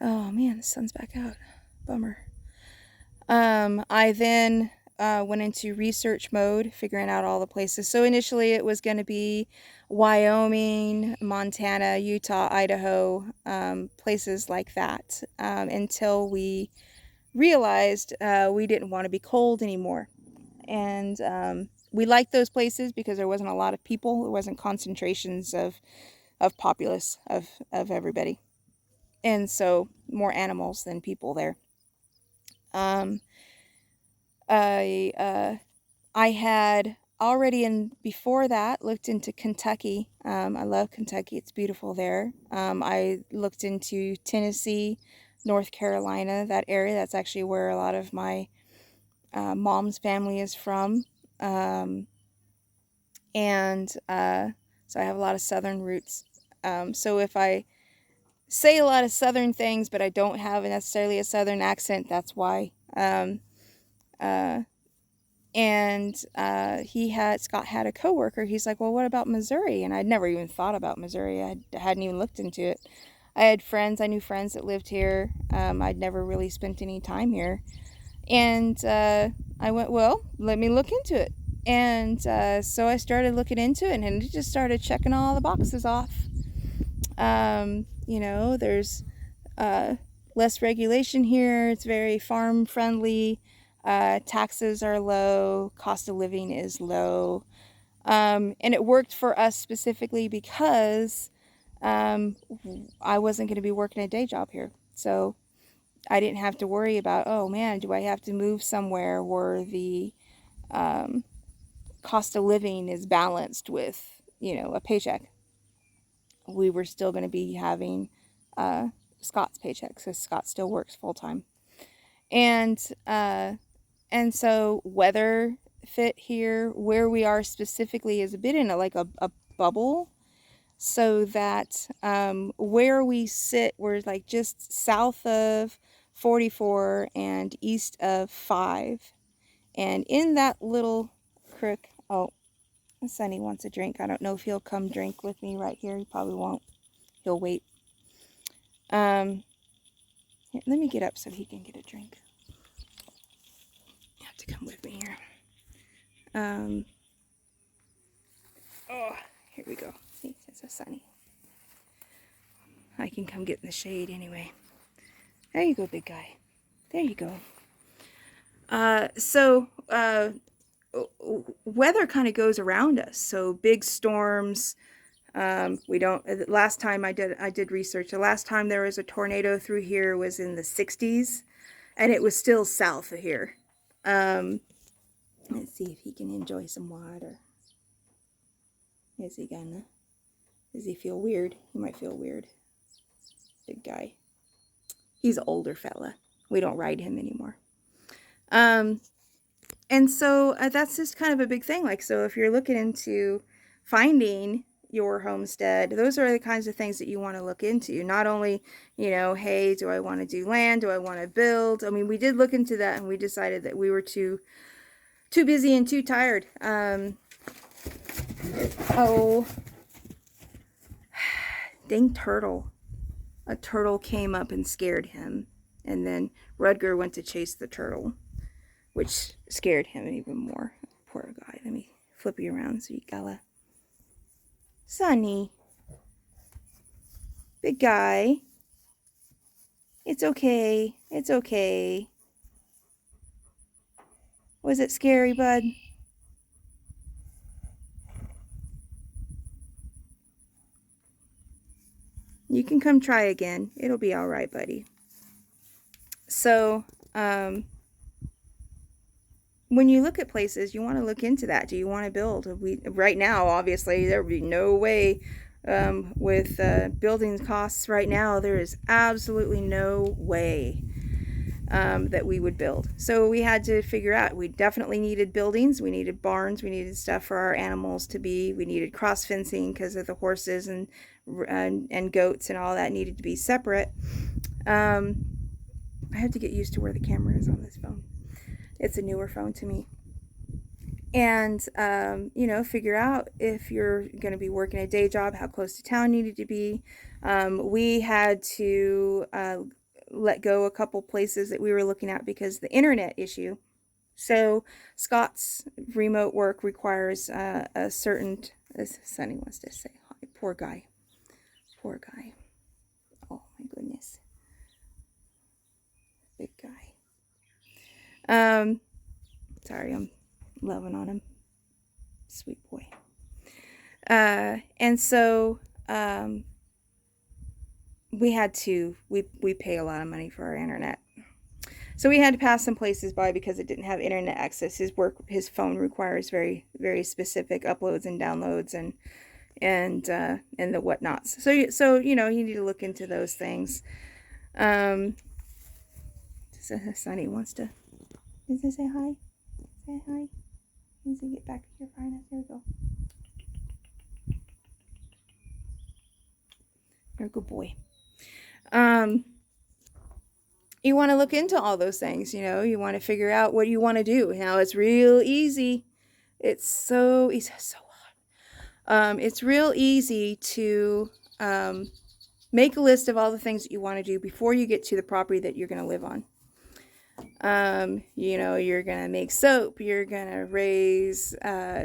oh man, the sun's back out. Bummer. I then went into research mode, figuring out all the places. So initially it was going to be Wyoming, Montana, Utah, Idaho, places like that, until we realized we didn't want to be cold anymore. And we liked those places because there wasn't a lot of people. There wasn't concentrations of populace of everybody. And so more animals than people there. Um, I had already before that looked into Kentucky. I love Kentucky. It's beautiful there. I looked into Tennessee, North Carolina, that area. That's actually where a lot of my mom's family is from. Um, and so I have a lot of southern roots. So if I say a lot of southern things, but I don't have necessarily a southern accent, that's why. Uh, and Scott had a coworker. He's like, well, what about Missouri? And I'd never even thought about Missouri. I hadn't even looked into it. I knew friends that lived here. I'd never really spent any time here. And I went, well, let me look into it. And so I started looking into it, and it just started checking all the boxes off. You know, there's less regulation here. It's very farm friendly. Taxes are low. Cost of living is low. And it worked for us specifically because I wasn't going to be working a day job here. So I didn't have to worry about, oh man, do I have to move somewhere where the cost of living is balanced with, a paycheck. We were still going to be having Scott's paycheck, so Scott still works full time. And so weather fit here where we are specifically is a bit in a bubble, so that where we sit, we're like just south of 44 and east of 5. And in that little crook, oh, Sonny wants a drink. I don't know if he'll come drink with me right here. He probably won't. He'll wait. Here, let me get up so he can get a drink. You have to come with me here. Oh, here we go. See, it's a Sonny. I can come get in the shade anyway. There you go, big guy. There you go. So weather kind of goes around us. So big storms. We don't. Last time I did research. The last time there was a tornado through here was in the 60s, and it was still south of here. Let's see if he can enjoy some water. Is he gonna? Does he feel weird? He might feel weird. Big guy. He's an older fella. We don't ride him anymore. And so that's just kind of a big thing. Like, so if you're looking into finding your homestead, those are the kinds of things that you want to look into. Not only, hey, do I want to do land? Do I want to build? I mean, we did look into that, and we decided that we were too busy and too tired. Oh, dang turtle. A turtle came up and scared him. And then Rudger went to chase the turtle, which scared him even more. Poor guy. Let me flip you around so you got Sonny. Big guy. It's okay. It's okay. Was it scary, bud? You can come try again. It'll be all right, buddy. So, when you look at places, you want to look into that. Do you want to build? Right now, obviously, there would be no way with building costs right now. There is absolutely no way that we would build. So we had to figure out, we definitely needed buildings, we needed barns, we needed stuff for our animals to be, we needed cross fencing because of the horses and goats and all that needed to be separate. I have to get used to where the camera is on this phone. It's a newer phone to me. And, you know, figure out if you're going to be working a day job, how close to town you needed to be. We had to let go a couple places that we were looking at because of the internet issue. So Scott's remote work requires a certain, Sonny wants to say hi. Poor guy. Poor guy. Oh my goodness. Big guy. Sorry, I'm loving on him. Sweet boy. And so we pay a lot of money for our internet. So we had to pass some places by because it didn't have internet access. His phone requires very, very specific uploads and downloads and the whatnots. So you know, you need to look into those things. Sonny wants to. Does he say hi? Say hi. Does he get back here far enough? There we go. You're a good boy. You want to look into all those things, you know, you want to figure out what you want to do. Now it's real easy. It's so easy. So hard. It's real easy to make a list of all the things that you want to do before you get to the property that you're going to live on. You know, you're going to make soap, you're going to raise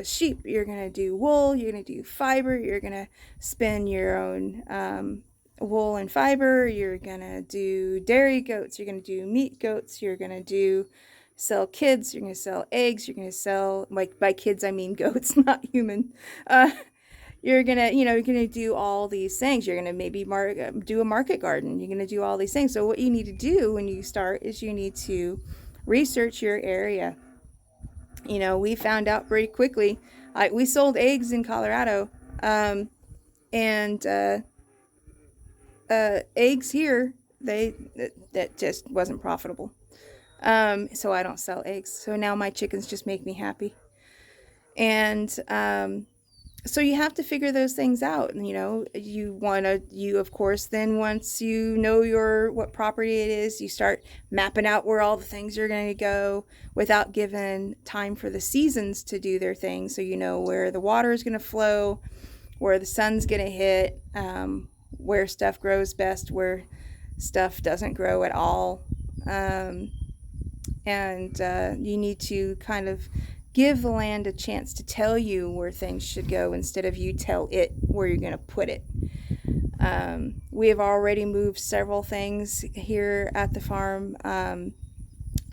sheep, you're going to do wool, you're going to do fiber, you're going to spin your own wool and fiber, you're going to do dairy goats, you're going to do meat goats, you're going to sell kids, you're going to sell eggs, you're going to sell, like by kids I mean goats, not human. You're going to, you're going to do all these things. You're going to maybe do a market garden. You're going to do all these things. So what you need to do when you start is you need to research your area. You know, we found out pretty quickly. We sold eggs in Colorado, and eggs here, that just wasn't profitable. So I don't sell eggs. So now my chickens just make me happy. And so you have to figure those things out. You know, you of course, then once you know what property it is, you start mapping out where all the things are going to go without giving time for the seasons to do their thing. So you know where the water is going to flow, where the sun's going to hit, where stuff grows best, where stuff doesn't grow at all. And you need to kind of give the land a chance to tell you where things should go instead of you tell it where you're going to put it. We have already moved several things here at the farm.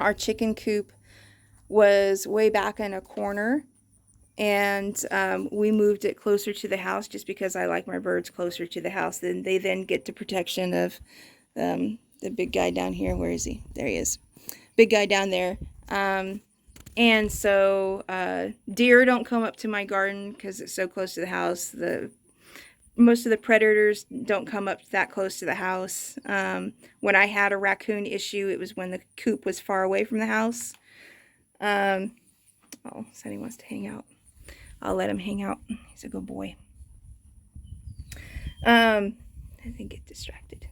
Our chicken coop was way back in a corner, and we moved it closer to the house just because I like my birds closer to the house. Then they get the protection of the big guy down here. Where is he? There he is. Big guy down there. And so deer don't come up to my garden because it's so close to the house. Most of the predators don't come up that close to the house. When I had a raccoon issue, it was when the coop was far away from the house. Oh, Sonny wants to hang out. I'll let him hang out. He's a good boy. I think get distracted.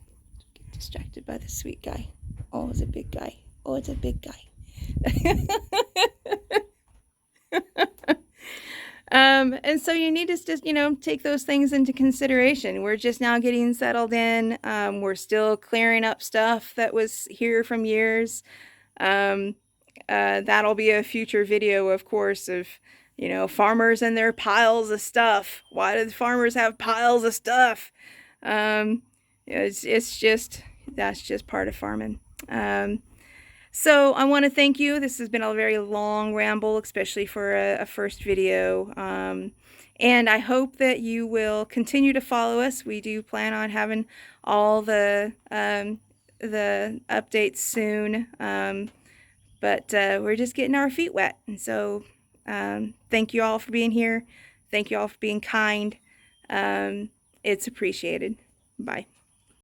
Get distracted by the sweet guy. Oh, it's a big guy. Oh, it's a big guy. And so you need to just, take those things into consideration. We're just now getting settled in. We're still clearing up stuff that was here from years. That'll be a future video, of course, of, farmers and their piles of stuff. Why do the farmers have piles of stuff? That's just part of farming. So I want to thank you. This has been a very long ramble, especially for a first video. And I hope that you will continue to follow us. We do plan on having all the updates soon. But we're just getting our feet wet. And so thank you all for being here. Thank you all for being kind. It's appreciated. Bye.